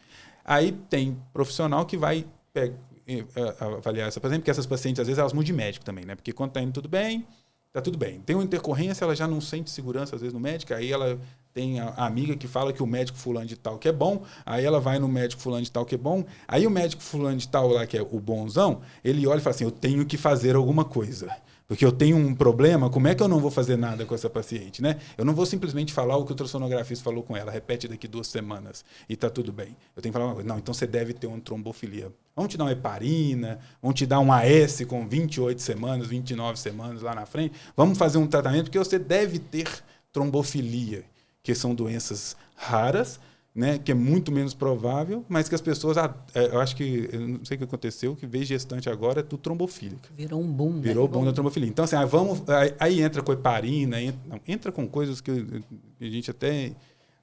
Aí tem profissional que vai avaliar essa paciente, porque essas pacientes, às vezes, elas mudam de médico também, né? Porque quando está indo tudo bem, está tudo bem. Tem uma intercorrência, ela já não sente segurança, às vezes, no médico, aí ela tem a amiga que fala que o médico fulano de tal que é bom, aí ela vai no médico fulano de tal que é bom, aí o médico fulano de tal lá, que é o bonzão, ele olha e fala assim, eu tenho que fazer alguma coisa. Porque eu tenho um problema, como é que eu não vou fazer nada com essa paciente, né? Eu não vou simplesmente falar o que o ultrassonografista falou com ela, repete daqui 2 semanas e está tudo bem. Eu tenho que falar uma coisa, não, então você deve ter uma trombofilia. Vamos te dar uma heparina, vamos te dar um AS com 28 semanas, 29 semanas lá na frente, vamos fazer um tratamento, porque você deve ter trombofilia, que são doenças raras, né, que é muito menos provável, mas que as pessoas, eu acho que, eu não sei o que aconteceu, que veio gestante agora é tudo trombofílica. Virou um boom. Virou o boom da trombofilia. Então, assim, aí entra com heparina, entra com coisas que a gente até...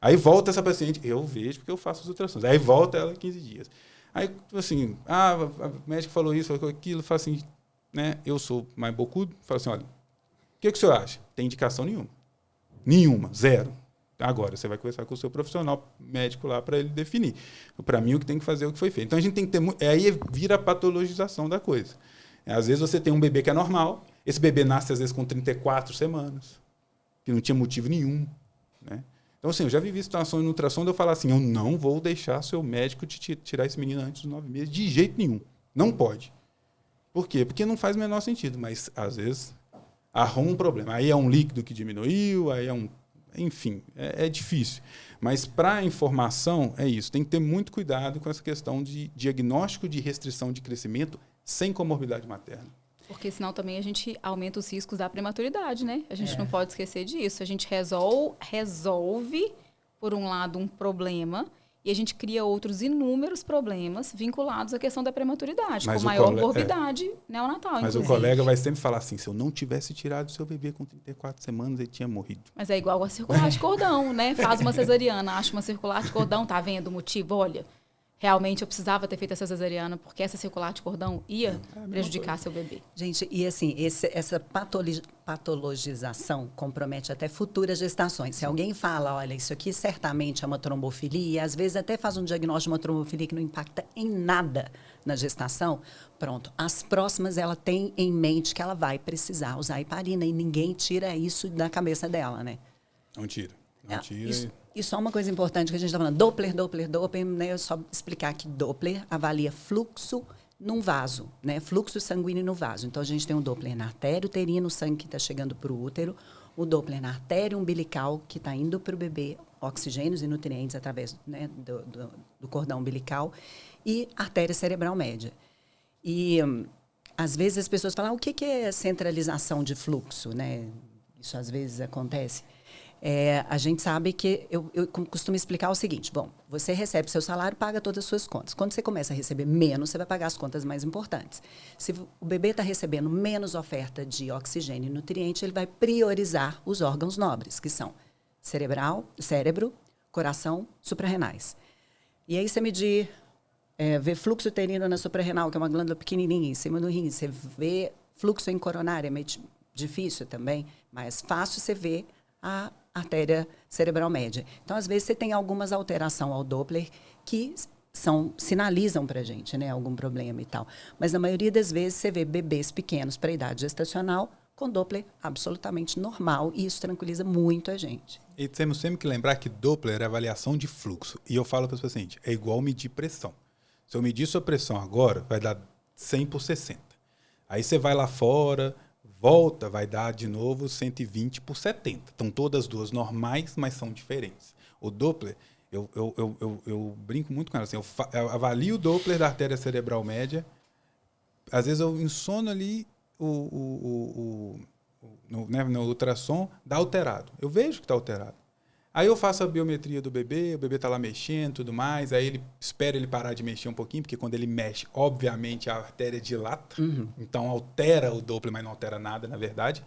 Aí volta essa paciente, eu vejo porque eu faço os ultrassons, aí volta ela 15 dias. Aí, assim, a médica falou isso, falou aquilo, fala assim, né, eu sou mais bocudo, falo assim, olha, o que o senhor acha? Tem indicação nenhuma. Nenhuma, zero. Agora, você vai conversar com o seu profissional médico lá para ele definir. Para mim, o que tem que fazer é o que foi feito. Então, a gente tem que ter... Aí vira a patologização da coisa. Às vezes, você tem um bebê que é normal. Esse bebê nasce, às vezes, com 34 semanas. Que não tinha motivo nenhum. Né? Então, assim, eu já vivi situações no ultrassom de eu falar assim, eu não vou deixar seu médico te tirar esse menino antes dos 9 meses. De jeito nenhum. Não pode. Por quê? Porque não faz o menor sentido. Mas, às vezes, arruma um problema. Aí é um líquido que diminuiu, aí é um... Enfim, é difícil. Mas para informação, é isso. Tem que ter muito cuidado com essa questão de diagnóstico de restrição de crescimento sem comorbidade materna. Porque senão também a gente aumenta os riscos da prematuridade, né? A gente não pode esquecer disso. A gente resolve, por um lado, um problema E a gente cria outros inúmeros problemas vinculados à questão da prematuridade, Mas com o maior cole- morbidade neonatal, Mas inclusive. o colega vai sempre falar assim, se eu não tivesse tirado o seu bebê com 34 semanas, ele tinha morrido. Mas é igual a circular de cordão, né? Faz uma cesariana, acha uma circular de cordão, tá vendo o motivo? Olha, realmente eu precisava ter feito essa cesariana porque essa circular de cordão ia prejudicar seu bebê. Gente, e assim, essa patologização compromete até futuras gestações. Se alguém fala, olha, isso aqui certamente é uma trombofilia, e às vezes até faz um diagnóstico de uma trombofilia que não impacta em nada na gestação, pronto. As próximas, ela tem em mente que ela vai precisar usar heparina, e ninguém tira isso da cabeça dela, né? Não tira. Não tira. E só uma coisa importante que a gente está falando, Doppler, né? Eu só explicar que Doppler avalia fluxo num vaso, né? Fluxo sanguíneo no vaso. Então, a gente tem um Doppler na artéria uterina, o sangue que está chegando para o útero, o Doppler na artéria umbilical, que está indo para o bebê, oxigênios e nutrientes através, né, do cordão umbilical, e artéria cerebral média. E, às vezes, as pessoas falam, o que é centralização de fluxo, né? Isso, às vezes, acontece. A gente sabe que, eu costumo explicar o seguinte, bom, você recebe seu salário, paga todas as suas contas. Quando você começa a receber menos, você vai pagar as contas mais importantes. Se o bebê está recebendo menos oferta de oxigênio e nutriente, ele vai priorizar os órgãos nobres, que são cérebro, coração, suprarrenais. E aí você medir, vê fluxo uterino na suprarrenal, que é uma glândula pequenininha em cima do rim, você vê fluxo em coronária, é meio difícil também, mas fácil você ver a artéria cerebral média. Então, às vezes, você tem algumas alterações ao Doppler que sinalizam para a gente, né, algum problema e tal. Mas, na maioria das vezes, você vê bebês pequenos para a idade gestacional com Doppler absolutamente normal, e isso tranquiliza muito a gente. E temos sempre que lembrar que Doppler é avaliação de fluxo. E eu falo para os pacientes, é igual medir pressão. Se eu medir sua pressão agora, vai dar 100 por 60. Aí você vai lá fora, volta, vai dar de novo 120 por 70. Estão todas duas normais, mas são diferentes. O Doppler, eu brinco muito com ela. Assim, eu avalio o Doppler da artéria cerebral média. Às vezes eu ensono ali no ultrassom, dá alterado. Eu vejo que está alterado. Aí eu faço a biometria do bebê, o bebê está lá mexendo e tudo mais, aí espero ele parar de mexer um pouquinho, porque quando ele mexe, obviamente, a artéria dilata, então altera o Doppler, mas não altera nada, na verdade.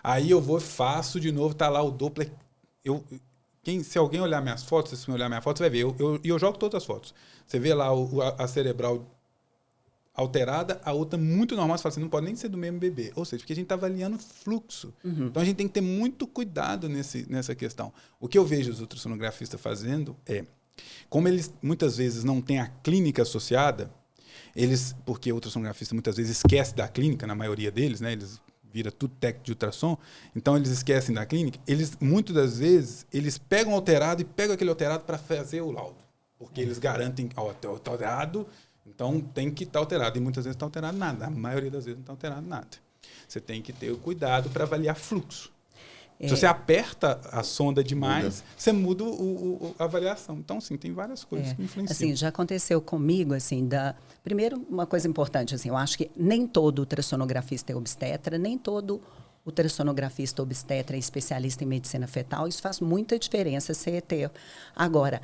Aí eu vou, faço de novo, está lá o Doppler. Se alguém olhar minhas fotos, se você olhar minha foto, você vai ver, eu jogo todas as fotos. Você vê lá a cerebral alterada, a outra muito normal, você fala assim, não pode nem ser do mesmo bebê. Ou seja, porque a gente está avaliando fluxo. Então, a gente tem que ter muito cuidado nessa questão. O que eu vejo os ultrassonografistas fazendo como eles muitas vezes não têm a clínica associada, porque o ultrassonografista muitas vezes esquece da clínica, na maioria deles, né? Eles vira tudo técnico de ultrassom, então eles esquecem da clínica, muitas das vezes, eles pegam alterado e pegam aquele alterado para fazer o laudo. Porque eles garantem, está alterado, então tem que estar alterado. E muitas vezes não está alterado nada. A maioria das vezes não está alterado nada. Você tem que ter o cuidado para avaliar fluxo. Se você aperta a sonda demais, você muda a avaliação. Então, sim, tem várias coisas que influenciam. Assim, já aconteceu comigo, assim, primeiro, uma coisa importante, assim, eu acho que nem todo ultrassonografista é obstetra, nem todo ultrassonografista obstetra é especialista em medicina fetal. Isso faz muita diferença, CET. Agora,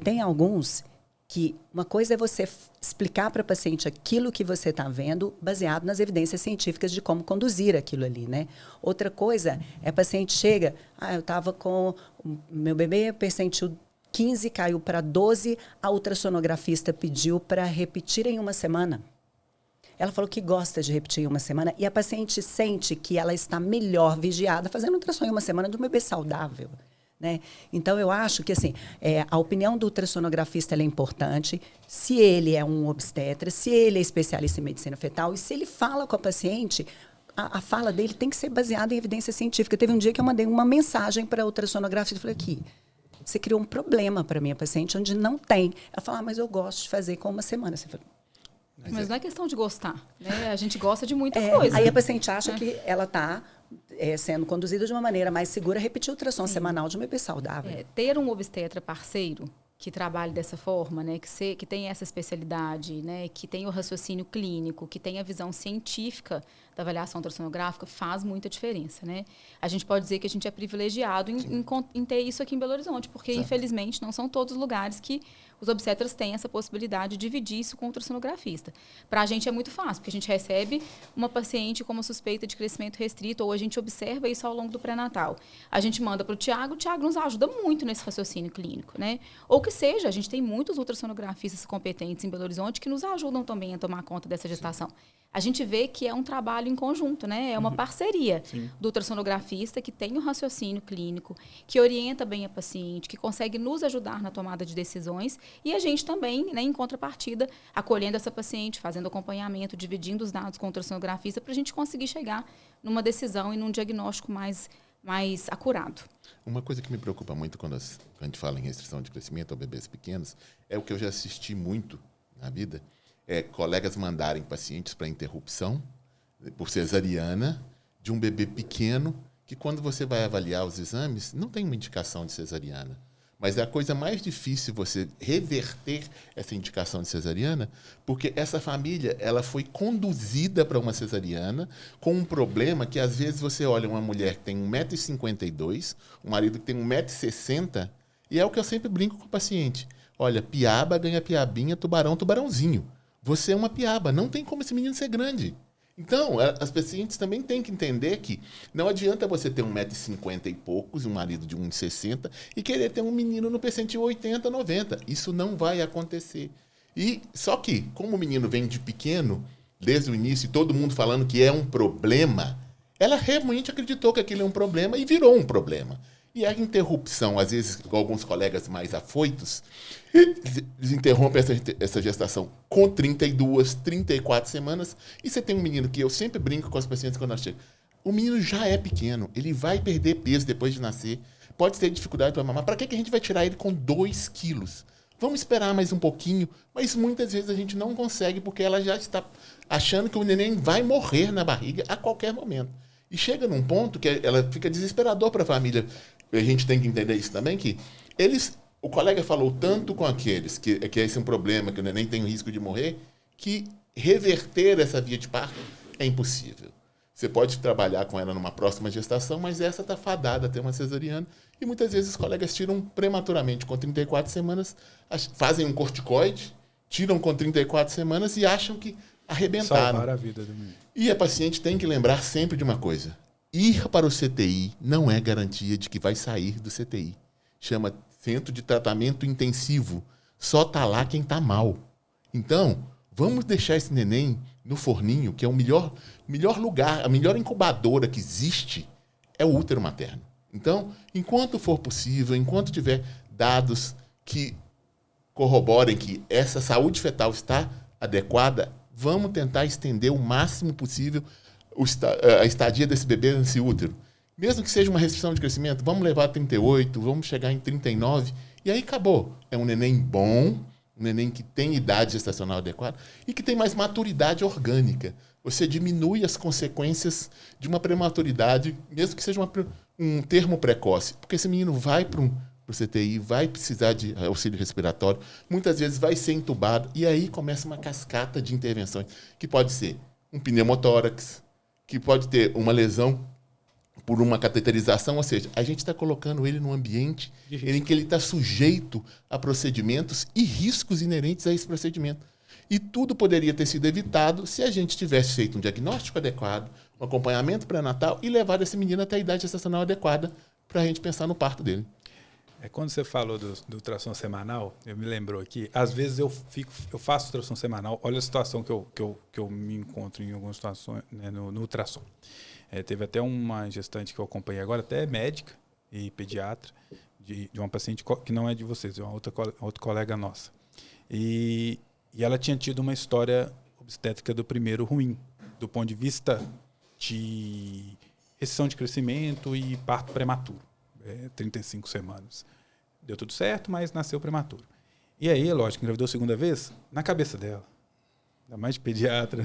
tem alguns que uma coisa é você explicar para o paciente aquilo que você está vendo baseado nas evidências científicas de como conduzir aquilo ali, né? Outra coisa é o paciente chega, eu estava com o meu bebê, percentil 15, caiu para 12, a ultrassonografista pediu para repetir em uma semana. Ela falou que gosta de repetir em uma semana e a paciente sente que ela está melhor vigiada fazendo ultrassom em uma semana de um bebê saudável. Né? Então, eu acho que assim, a opinião do ultrassonografista é importante, se ele é um obstetra, se ele é especialista em medicina fetal, e se ele fala com a paciente, a fala dele tem que ser baseada em evidência científica. Teve um dia que eu mandei uma mensagem para a ultrassonografista e falei, aqui, você criou um problema para a minha paciente onde não tem. Ela falou, mas eu gosto de fazer com uma semana. Você falou, mas não é questão de gostar, né? A gente gosta de muita coisa. Aí a paciente acha que ela está sendo conduzida de uma maneira mais segura, repetir o ultrassom semanal de um bebê saudável. Ter um obstetra parceiro que trabalhe dessa forma, né, que tem essa especialidade, né, que tem o raciocínio clínico, que tem a visão científica da avaliação ultrassonográfica, faz muita diferença, né? A gente pode dizer que a gente é privilegiado em ter isso aqui em Belo Horizonte, porque, infelizmente, não são todos os lugares que os obstetras têm essa possibilidade de dividir isso com o ultrassonografista. Para a gente é muito fácil, porque a gente recebe uma paciente com uma suspeita de crescimento restrito, ou a gente observa isso ao longo do pré-natal. A gente manda para o Tiago nos ajuda muito nesse raciocínio clínico, né? Ou que seja, a gente tem muitos ultrassonografistas competentes em Belo Horizonte que nos ajudam também a tomar conta dessa gestação. A gente vê que é um trabalho em conjunto, né? É uma parceria do ultrassonografista que tem o raciocínio clínico, que orienta bem a paciente, que consegue nos ajudar na tomada de decisões, e a gente também, né, em contrapartida, acolhendo essa paciente, fazendo acompanhamento, dividindo os dados com o ultrassonografista para a gente conseguir chegar numa decisão e num diagnóstico mais acurado. Uma coisa que me preocupa muito quando a gente fala em restrição de crescimento a bebês pequenos é o que eu já assisti muito na vida, colegas mandarem pacientes para interrupção por cesariana de um bebê pequeno que, quando você vai avaliar os exames, não tem uma indicação de cesariana. Mas é a coisa mais difícil você reverter essa indicação de cesariana, porque essa família ela foi conduzida para uma cesariana com um problema que, às vezes, você olha uma mulher que tem 1,52 m, um marido que tem 1,60 m, e é o que eu sempre brinco com o paciente. Olha, piaba ganha piabinha, tubarão, tubarãozinho. Você é uma piaba, não tem como esse menino ser grande. Então, as pacientes também têm que entender que não adianta você ter 1,50 m e poucos, um marido de 1,60 m, e querer ter um menino no percentil 80, 90. Isso não vai acontecer. E só que, como o menino vem de pequeno, desde o início, e todo mundo falando que é um problema, ela realmente acreditou que aquilo é um problema e virou um problema. E a interrupção, às vezes, com alguns colegas mais afoitos, eles interrompem essa gestação com 32, 34 semanas, e você tem um menino que eu sempre brinco com as pacientes quando nós chegamos. O menino já é pequeno, ele vai perder peso depois de nascer, pode ter dificuldade para mamar. Para que a gente vai tirar ele com 2 quilos? Vamos esperar mais um pouquinho, mas muitas vezes a gente não consegue porque ela já está achando que o neném vai morrer na barriga a qualquer momento. E chega num ponto que ela fica desesperador para a família. A gente tem que entender isso também, que o colega falou tanto com aqueles que esse é um problema, que o neném tem o risco de morrer, que reverter essa via de parto é impossível. Você pode trabalhar com ela numa próxima gestação, mas essa está fadada a ter uma cesariana. E muitas vezes os colegas tiram prematuramente com 34 semanas, fazem um corticoide, tiram com 34 semanas e acham que arrebentaram. Salvar a vida do menino. E a paciente tem que lembrar sempre de uma coisa. Ir para o CTI não é garantia de que vai sair do CTI. Chama Centro de Tratamento Intensivo. Só está lá quem está mal. Então, vamos deixar esse neném no forninho, que é o melhor lugar, a melhor incubadora que existe é o útero materno. Então, enquanto for possível, enquanto tiver dados que corroborem que essa saúde fetal está adequada, vamos tentar estender o máximo possível a estadia desse bebê nesse útero. Mesmo que seja uma restrição de crescimento, vamos levar a 38, vamos chegar em 39, e aí acabou. É um neném bom, um neném que tem idade gestacional adequada e que tem mais maturidade orgânica. Você diminui as consequências de uma prematuridade, mesmo que seja um termo precoce, porque esse menino vai para o CTI, vai precisar de auxílio respiratório, muitas vezes vai ser entubado, e aí começa uma cascata de intervenções, que pode ser um pneumotórax, que pode ter uma lesão por uma cateterização, ou seja, a gente está colocando ele num ambiente em que ele está sujeito a procedimentos e riscos inerentes a esse procedimento. E tudo poderia ter sido evitado se a gente tivesse feito um diagnóstico adequado, um acompanhamento pré-natal e levado esse menino até a idade gestacional adequada para a gente pensar no parto dele. Quando você falou do ultrassom semanal, eu me lembrou aqui, às vezes eu faço ultrassom semanal, olha a situação que eu me encontro em algumas situações, né, no ultrassom. Teve até uma gestante que eu acompanhei agora, até médica e pediatra, de uma paciente que não é de vocês, é uma outra colega nossa. E ela tinha tido uma história obstétrica do primeiro ruim, do ponto de vista de restrição de crescimento e parto prematuro. 35 semanas. Deu tudo certo, mas nasceu prematuro. E aí, lógico, engravidou a segunda vez, na cabeça dela. Ainda mais de pediatra.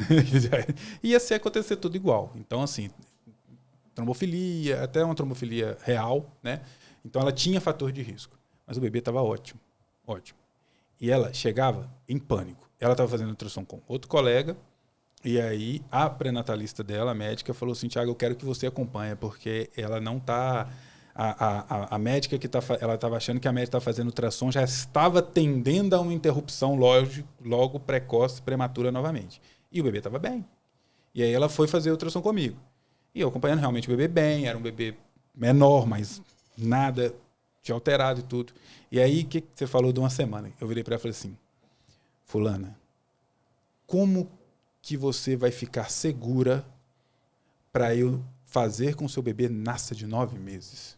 Ia ser acontecer tudo igual. Então, assim, trombofilia, até uma trombofilia real, né? Então, ela tinha fator de risco. Mas o bebê estava ótimo. Ótimo. E ela chegava em pânico. Ela estava fazendo ultrassom com outro colega, e aí a pré-natalista dela, a médica, falou assim, Thiago, eu quero que você acompanhe, porque ela não está A médica ela estava achando que a médica estava fazendo ultrassom já estava tendendo a uma interrupção logo precoce, prematura novamente. E o bebê estava bem. E aí ela foi fazer ultrassom comigo. E eu acompanhando realmente o bebê bem, era um bebê menor, mas nada de alterado e tudo. E aí, o que você falou de uma semana? Eu virei para ela e falei assim, fulana, como que você vai ficar segura para eu fazer com que o seu bebê nasça de 9 meses?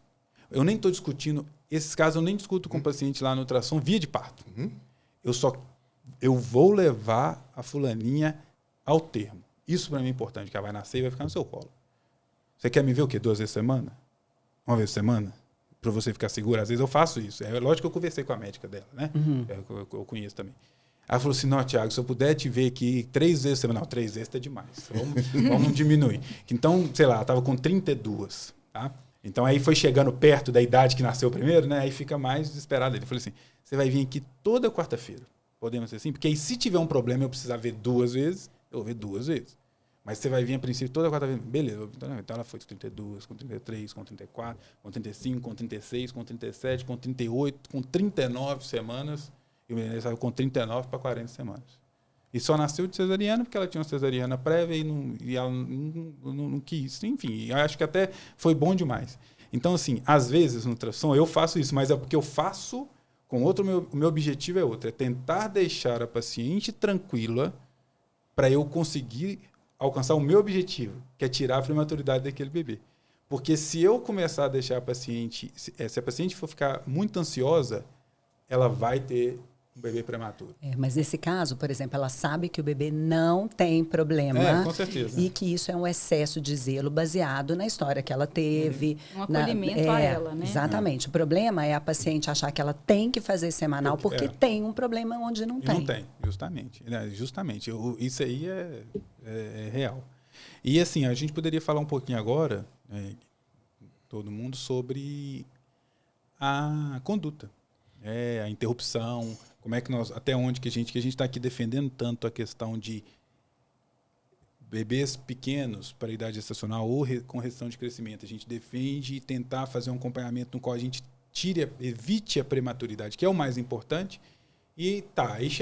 Eu nem estou discutindo, esses casos eu nem discuto com o paciente lá no ultrassom via de parto. Eu vou levar a fulaninha ao termo. Isso para mim é importante, que ela vai nascer e vai ficar no seu colo. Você quer me ver o quê? 2 vezes por semana? 1 vez por semana? Para você ficar segura? Às vezes eu faço isso. É lógico que eu conversei com a médica dela, né? Eu conheço também. Ela falou assim, não, Thiago, se eu puder te ver aqui 3 vezes por semana. Não, 3 vezes tá demais. Vamos diminuir. Então, sei lá, ela estava com 32, tá? Então aí foi chegando perto da idade que nasceu primeiro, né? Aí fica mais desesperado. Ele falou assim, você vai vir aqui toda quarta-feira. Podemos ser assim? Porque aí se tiver um problema eu precisar ver 2 vezes, eu vou ver 2 vezes. Mas você vai vir, a princípio, toda quarta-feira. Beleza. Então ela foi com 32, com 33, com 34, com 35, com 36, com 37, com 38, com 39 semanas. E o menino saiu com 39 para 40 semanas. E só nasceu de cesariana porque ela tinha uma cesariana prévia e ela não quis. Enfim, eu acho que até foi bom demais. Então, assim, às vezes no ultrassom eu faço isso, mas é porque eu faço com outro, o meu objetivo é outro. É tentar deixar a paciente tranquila para eu conseguir alcançar o meu objetivo, que é tirar a prematuridade daquele bebê. Porque se eu começar a deixar a paciente... Se a paciente for ficar muito ansiosa, ela vai ter um bebê prematuro. Mas nesse caso, por exemplo, ela sabe que o bebê não tem problema. Com certeza. E que isso é um excesso de zelo baseado na história que ela teve. Um acolhimento a ela, né? Exatamente. O problema é a paciente achar que ela tem que fazer semanal porque tem um problema onde não tem. Não tem, justamente. Justamente. Isso aí é real. E assim, a gente poderia falar um pouquinho agora, todo mundo, sobre a conduta. A interrupção, como é que até onde que a gente está aqui defendendo tanto a questão de bebês pequenos para a idade gestacional ou com restrição de crescimento. A gente defende tentar fazer um acompanhamento no qual a gente evite a prematuridade, que é o mais importante. E aí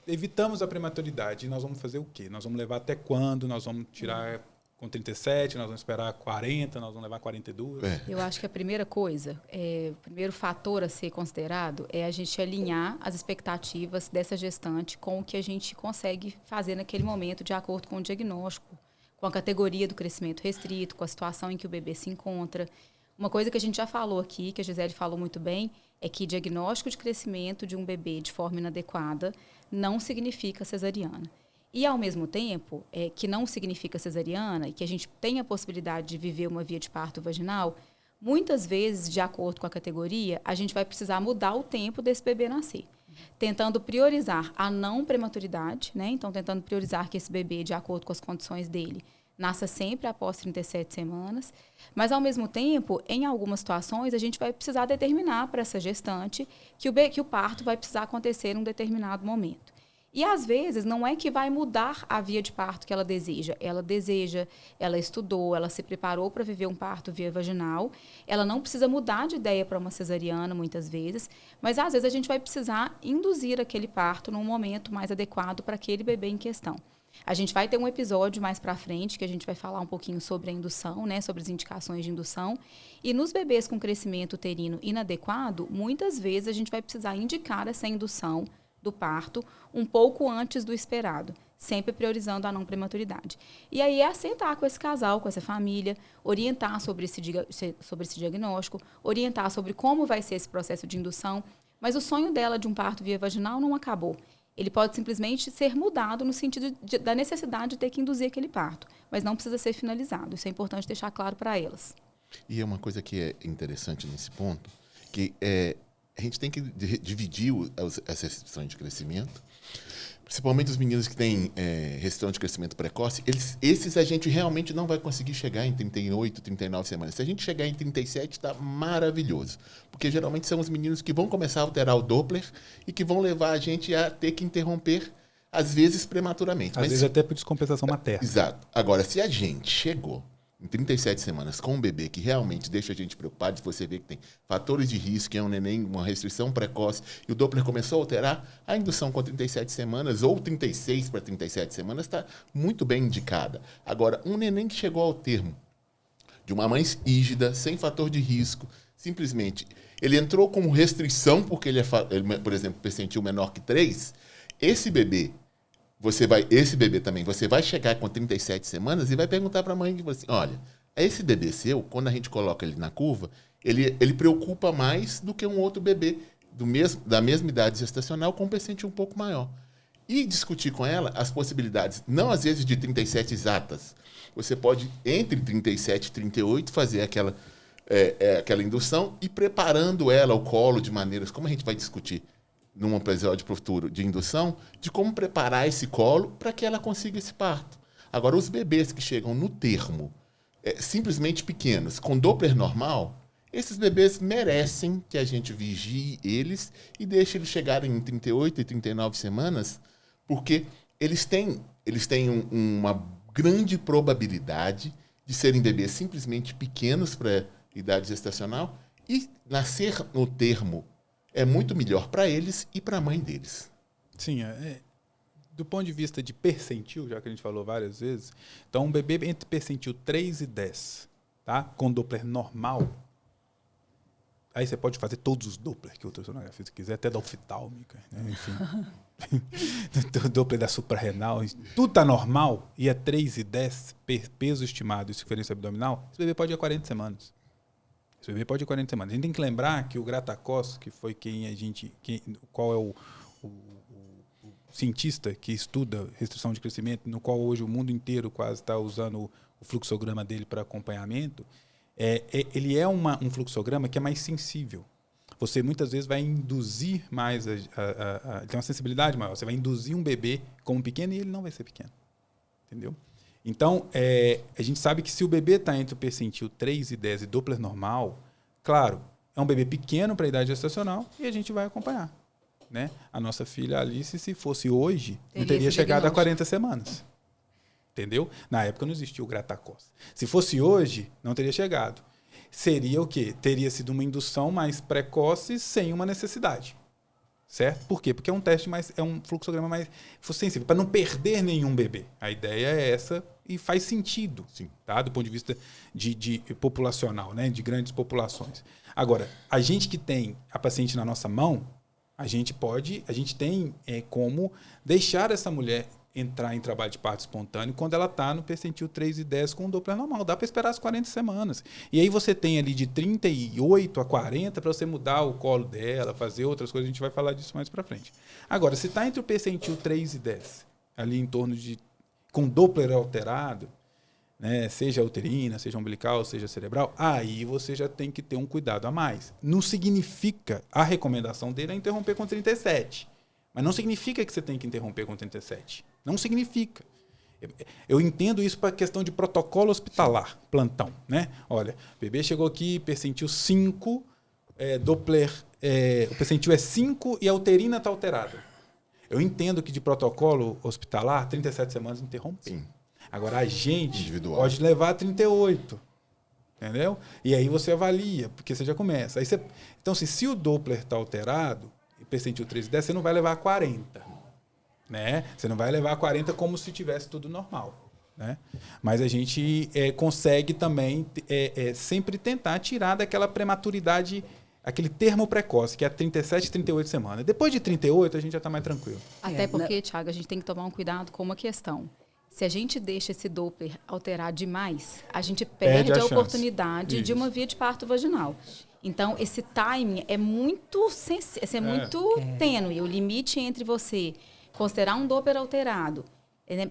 evitamos a prematuridade. E nós vamos fazer o quê? Nós vamos levar até quando? Nós vamos tirar com 37, nós vamos esperar 40, nós vamos levar 42. Eu acho que a primeira coisa, o primeiro fator a ser considerado é a gente alinhar as expectativas dessa gestante com o que a gente consegue fazer naquele momento, de acordo com o diagnóstico, com a categoria do crescimento restrito, com a situação em que o bebê se encontra. Uma coisa que a gente já falou aqui, que a Gisele falou muito bem, é que diagnóstico de crescimento de um bebê de forma inadequada não significa cesariana. E, ao mesmo tempo, que não significa cesariana e que a gente tem a possibilidade de viver uma via de parto vaginal, muitas vezes, de acordo com a categoria, a gente vai precisar mudar o tempo desse bebê nascer. Tentando priorizar a não prematuridade, né? Então, tentando priorizar que esse bebê, de acordo com as condições dele, nasça sempre após 37 semanas. Mas, ao mesmo tempo, em algumas situações, a gente vai precisar determinar para essa gestante que o parto vai precisar acontecer em um determinado momento. E, às vezes, não é que vai mudar a via de parto que ela deseja. Ela estudou, ela se preparou para viver um parto via vaginal. Ela não precisa mudar de ideia para uma cesariana, muitas vezes. Mas, às vezes, a gente vai precisar induzir aquele parto num momento mais adequado para aquele bebê em questão. A gente vai ter um episódio mais para frente que a gente vai falar um pouquinho sobre a indução, né, sobre as indicações de indução. E nos bebês com crescimento uterino inadequado, muitas vezes a gente vai precisar indicar essa indução do parto um pouco antes do esperado, sempre priorizando a não prematuridade. E aí é sentar com esse casal, com essa família, orientar sobre esse diagnóstico, orientar sobre como vai ser esse processo de indução. Mas o sonho dela de um parto via vaginal não acabou. Ele pode simplesmente ser mudado no sentido da necessidade de ter que induzir aquele parto, mas não precisa ser finalizado. Isso é importante deixar claro para elas. E é uma coisa que é interessante nesse ponto, que a gente tem que dividir as restrições de crescimento, principalmente os meninos que têm restrição de crescimento precoce. Esses a gente realmente não vai conseguir chegar em 38, 39 semanas. Se a gente chegar em 37, está maravilhoso. Porque geralmente são os meninos que vão começar a alterar o Doppler e que vão levar a gente a ter que interromper, às vezes prematuramente. Às vezes até por descompensação materna. Exato. Agora, se a gente chegou em 37 semanas com um bebê que realmente deixa a gente preocupado, se você vê que tem fatores de risco, que é um neném, uma restrição precoce, e o Doppler começou a alterar, a indução com 37 semanas ou 36 para 37 semanas está muito bem indicada. Agora, um neném que chegou ao termo de uma mãe rígida, sem fator de risco, simplesmente, ele entrou com restrição porque ele por exemplo, percentil menor que 3, esse bebê também, você vai chegar com 37 semanas e vai perguntar para a mãe, assim, olha, esse bebê seu, quando a gente coloca ele na curva, ele preocupa mais do que um outro bebê da mesma idade gestacional com um percentil um pouco maior. E discutir com ela as possibilidades, não às vezes de 37 exatas. Você pode, entre 37 e 38, fazer aquela indução e preparando ela, o colo, de maneiras, como a gente vai discutir num episódio futuro de indução, de como preparar esse colo para que ela consiga esse parto. Agora, os bebês que chegam no termo, simplesmente pequenos, com Doppler normal, esses bebês merecem que a gente vigie eles e deixe eles chegarem em 38 e 39 semanas, porque eles têm uma grande probabilidade de serem bebês simplesmente pequenos para a idade gestacional e nascer no termo é muito melhor para eles e para a mãe deles. Sim, do ponto de vista de percentil, já que a gente falou várias vezes, então um bebê entre percentil 3 e 10, tá? Com Doppler normal, aí você pode fazer todos os Doppler que o ultrassonografia se quiser, até da oftálmica, né? Enfim. Doppler da suprarrenal, tudo tá normal e é 3 e 10, peso estimado e circunferência abdominal, esse bebê pode ir a 40 semanas. Esse bebê pode ir 40 semanas. A gente tem que lembrar que o Gratacos, que foi qual é o cientista que estuda restrição de crescimento, no qual hoje o mundo inteiro quase está usando o fluxograma dele para acompanhamento, ele é um fluxograma que é mais sensível. Você muitas vezes vai induzir mais, tem uma sensibilidade maior. Você vai induzir um bebê como pequeno e ele não vai ser pequeno. Entendeu? Então, a gente sabe que se o bebê está entre o percentil 3 e 10 e Doppler normal, claro, é um bebê pequeno para a idade gestacional e a gente vai acompanhar. Né? A nossa filha Alice, se fosse hoje, não teria chegado a 40 semanas. Entendeu? Na época não existia o Gratacos. Se fosse hoje, não teria chegado. Seria o quê? Teria sido uma indução mais precoce sem uma necessidade. Certo? Por quê? Porque é um teste é um fluxograma mais sensível, para não perder nenhum bebê. A ideia é essa e faz sentido, sim, tá? Do ponto de vista de populacional, né? De grandes populações. Agora, a gente que tem a paciente na nossa mão, a gente tem como deixar essa mulher entrar em trabalho de parto espontâneo quando ela está no percentil 3 e 10 com o Doppler normal. Dá para esperar as 40 semanas. E aí você tem ali de 38 a 40 para você mudar o colo dela, fazer outras coisas. A gente vai falar disso mais para frente. Agora, se está entre o percentil 3 e 10, ali em torno de... com Doppler alterado, né, seja uterina, seja umbilical, seja cerebral, aí você já tem que ter um cuidado a mais. Não significa... A recomendação dele é interromper com 37. Mas não significa que você tem que interromper com 37. Não significa. Eu entendo isso para questão de protocolo hospitalar, plantão. Né? Olha, o bebê chegou aqui, percentil 5, Doppler, o percentil é 5 e a uterina está alterada. Eu entendo que de protocolo hospitalar, 37 semanas interrompe. Sim. Agora, a gente individual pode levar a 38. Entendeu? E aí você avalia, porque você já começa. Então, se o Doppler está alterado, percentil 3 e 10, você não vai levar a 40. Né? Você não vai levar a 40 como se tivesse tudo normal. Né? Mas a gente consegue também sempre tentar tirar daquela prematuridade, aquele termo precoce, que é 37, 38 semanas. Depois de 38, a gente já está mais tranquilo. Até porque, Thiago, a gente tem que tomar um cuidado com uma questão. Se a gente deixa esse Doppler alterar demais, a gente perde a oportunidade de uma via de parto vaginal. Então, esse timing é muito tênue. O limite entre você considerar um Doppler alterado,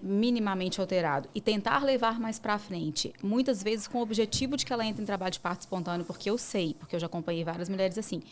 minimamente alterado, e tentar levar mais para frente, muitas vezes com o objetivo de que ela entre em trabalho de parto espontâneo, porque eu já acompanhei várias mulheres assim,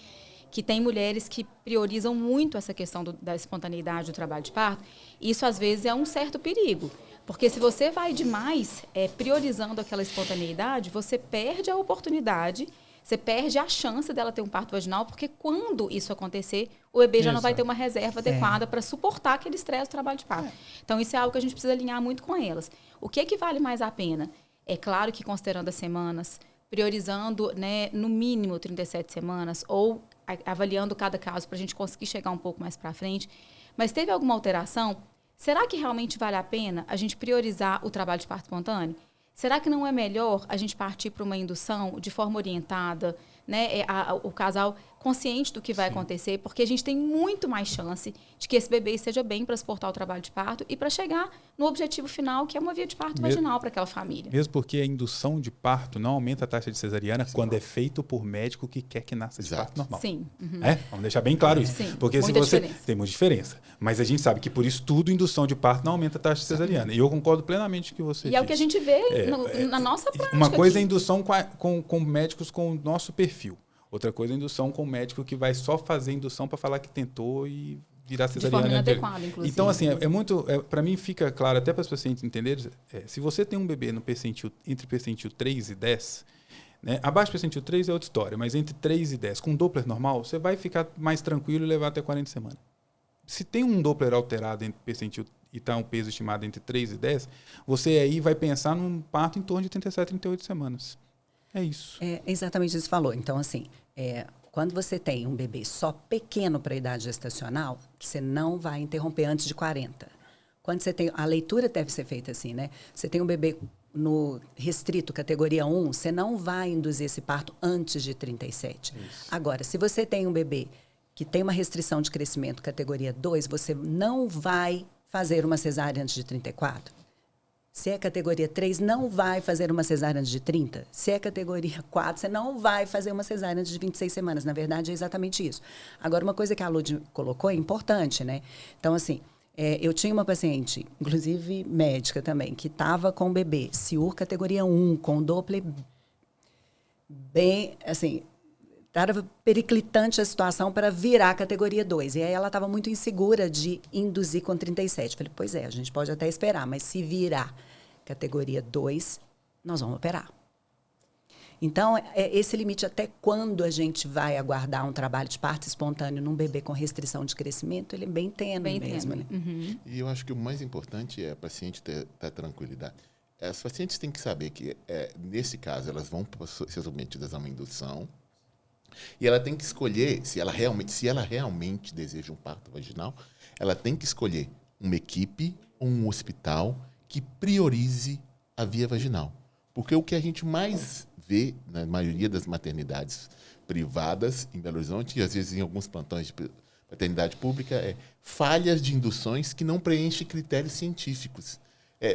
que tem mulheres que priorizam muito essa questão da espontaneidade do trabalho de parto, e isso às vezes é um certo perigo. Porque se você vai demais priorizando aquela espontaneidade, você perde a oportunidade, você perde a chance dela ter um parto vaginal, porque quando isso acontecer, o bebê já não vai ter uma reserva adequada para suportar aquele estresse do trabalho de parto. Então, isso é algo que a gente precisa alinhar muito com elas. O que vale mais a pena? É claro que considerando as semanas, priorizando, né, no mínimo 37 semanas, ou avaliando cada caso para a gente conseguir chegar um pouco mais para frente. Mas teve alguma alteração? Será que realmente vale a pena a gente priorizar o trabalho de parto espontâneo? Será que não é melhor a gente partir para uma indução de forma orientada, né? O casal consciente do que vai acontecer, porque a gente tem muito mais chance de que esse bebê esteja bem para suportar o trabalho de parto e para chegar no objetivo final, que é uma via de parto vaginal para aquela família. Mesmo porque a indução de parto não aumenta a taxa de cesariana quando é feito por médico que quer que nasça de parto normal. Sim. Uhum. Vamos deixar bem claro isso. Sim, porque se você diferença. tem muita diferença. Mas a gente sabe que por isso tudo indução de parto não aumenta a taxa de cesariana. E eu concordo plenamente com o que você disse. É o que a gente vê na nossa prática. Uma coisa aqui. é indução com médicos com o nosso perfil. Outra coisa é indução com médico que vai só fazer indução para falar que tentou e virar cesariana. De forma inadequada, inclusive. Então, assim, para mim fica claro, até para os pacientes entenderem, se você tem um bebê no percentil, entre percentil 3 e 10, né, abaixo do percentil 3 é outra história, mas entre 3 e 10, com Doppler normal, você vai ficar mais tranquilo e levar até 40 semanas. Se tem um Doppler alterado entre percentil e está um peso estimado entre 3 e 10, você aí vai pensar num parto em torno de 37, 38 semanas. É isso. É exatamente isso que você falou. Então, assim, quando você tem um bebê só pequeno para a idade gestacional, você não vai interromper antes de 40. Quando você tem... A leitura deve ser feita assim, né? Você tem um bebê no restrito, categoria 1, você não vai induzir esse parto antes de 37. Isso. Agora, se você tem um bebê que tem uma restrição de crescimento categoria 2, você não vai fazer uma cesárea antes de 34. Se é categoria 3, não vai fazer uma cesárea antes de 30. Se é categoria 4, você não vai fazer uma cesárea antes de 26 semanas. Na verdade, é exatamente isso. Agora, uma coisa que a Lud colocou é importante, né? Então, assim, eu tinha uma paciente, inclusive médica também, que estava com o bebê CIUR categoria 1, com Doppler bem, assim... Estava periclitante a situação para virar a categoria 2. E aí ela estava muito insegura de induzir com 37. Falei, pois é, a gente pode até esperar, mas se virar categoria 2, nós vamos operar. Então, esse limite até quando a gente vai aguardar um trabalho de parto espontâneo num bebê com restrição de crescimento, ele é bem tênue mesmo. Né? Uhum. E eu acho que o mais importante é a paciente ter tranquilidade. As pacientes têm que saber que, nesse caso, elas vão ser submetidas a uma indução. E ela tem que escolher, se ela realmente deseja um parto vaginal, ela tem que escolher uma equipe ou um hospital que priorize a via vaginal. Porque o que a gente mais vê na maioria das maternidades privadas em Belo Horizonte, e às vezes em alguns plantões de maternidade pública, é falhas de induções que não preenchem critérios científicos.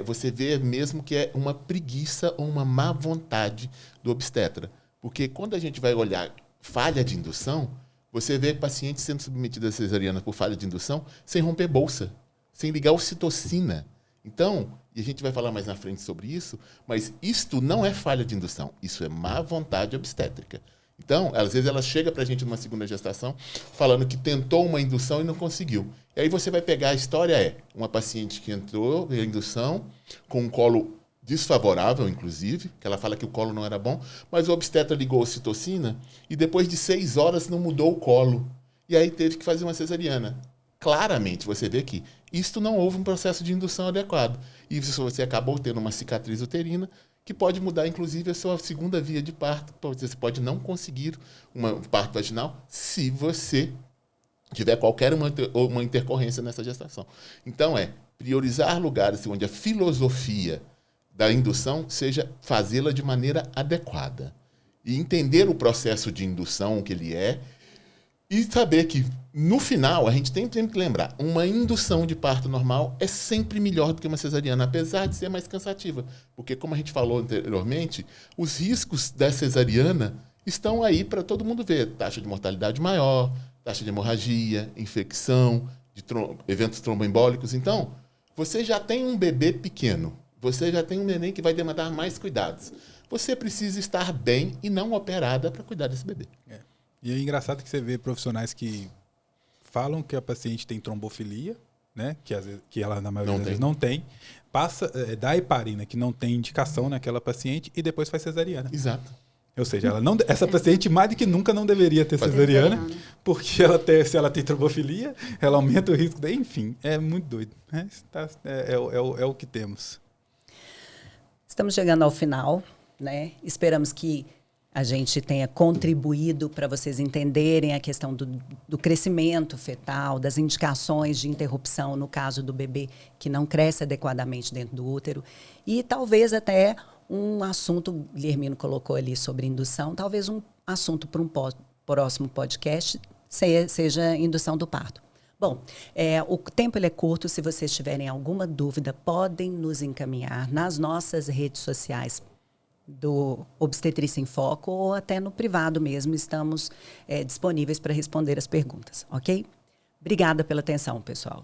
Você vê mesmo que é uma preguiça ou uma má vontade do obstetra. Porque quando a gente vai olhar falha de indução, você vê pacientes sendo submetidos a cesariana por falha de indução sem romper bolsa, sem ligar ocitocina. Então, e a gente vai falar mais na frente sobre isso, mas isto não é falha de indução, isso é má vontade obstétrica. Então, às vezes ela chega para a gente numa segunda gestação falando que tentou uma indução e não conseguiu. E aí você vai pegar a história, uma paciente que entrou na indução com um colo desfavorável, inclusive, que ela fala que o colo não era bom, mas o obstetra ligou a ocitocina e depois de 6 horas não mudou o colo. E aí teve que fazer uma cesariana. Claramente, você vê que isto não houve um processo de indução adequado. E você acabou tendo uma cicatriz uterina que pode mudar, inclusive, a sua segunda via de parto. Você pode não conseguir um parto vaginal se você tiver qualquer uma intercorrência nessa gestação. Então, priorizar lugares onde a filosofia da indução seja fazê-la de maneira adequada. E entender o processo de indução, o que ele é, e saber que, no final, a gente tem que lembrar, uma indução de parto normal é sempre melhor do que uma cesariana, apesar de ser mais cansativa. Porque, como a gente falou anteriormente, os riscos da cesariana estão aí para todo mundo ver. Taxa de mortalidade maior, taxa de hemorragia, infecção, eventos tromboembólicos. Então, você já tem um bebê pequeno, você já tem um neném que vai demandar mais cuidados. Você precisa estar bem e não operada para cuidar desse bebê. E é engraçado que você vê profissionais que falam que a paciente tem trombofilia, né? Que ela, na maioria das vezes, não tem. Dá heparina, que não tem indicação naquela paciente, e depois faz cesariana. Exato. Ou seja, essa paciente mais do que nunca não deveria ter cesariana, porque se ela tem trombofilia, ela aumenta o risco. Enfim, é muito doido. É o que temos. Estamos chegando ao final, né? Esperamos que a gente tenha contribuído para vocês entenderem a questão do crescimento fetal, das indicações de interrupção no caso do bebê que não cresce adequadamente dentro do útero. E talvez até um assunto, o Guilhermino colocou ali sobre indução, talvez um assunto para um próximo podcast seja indução do parto. Bom, o tempo ele é curto. Se vocês tiverem alguma dúvida, podem nos encaminhar nas nossas redes sociais do Obstetrícia em Foco ou até no privado mesmo. Estamos disponíveis para responder as perguntas, ok? Obrigada pela atenção, pessoal.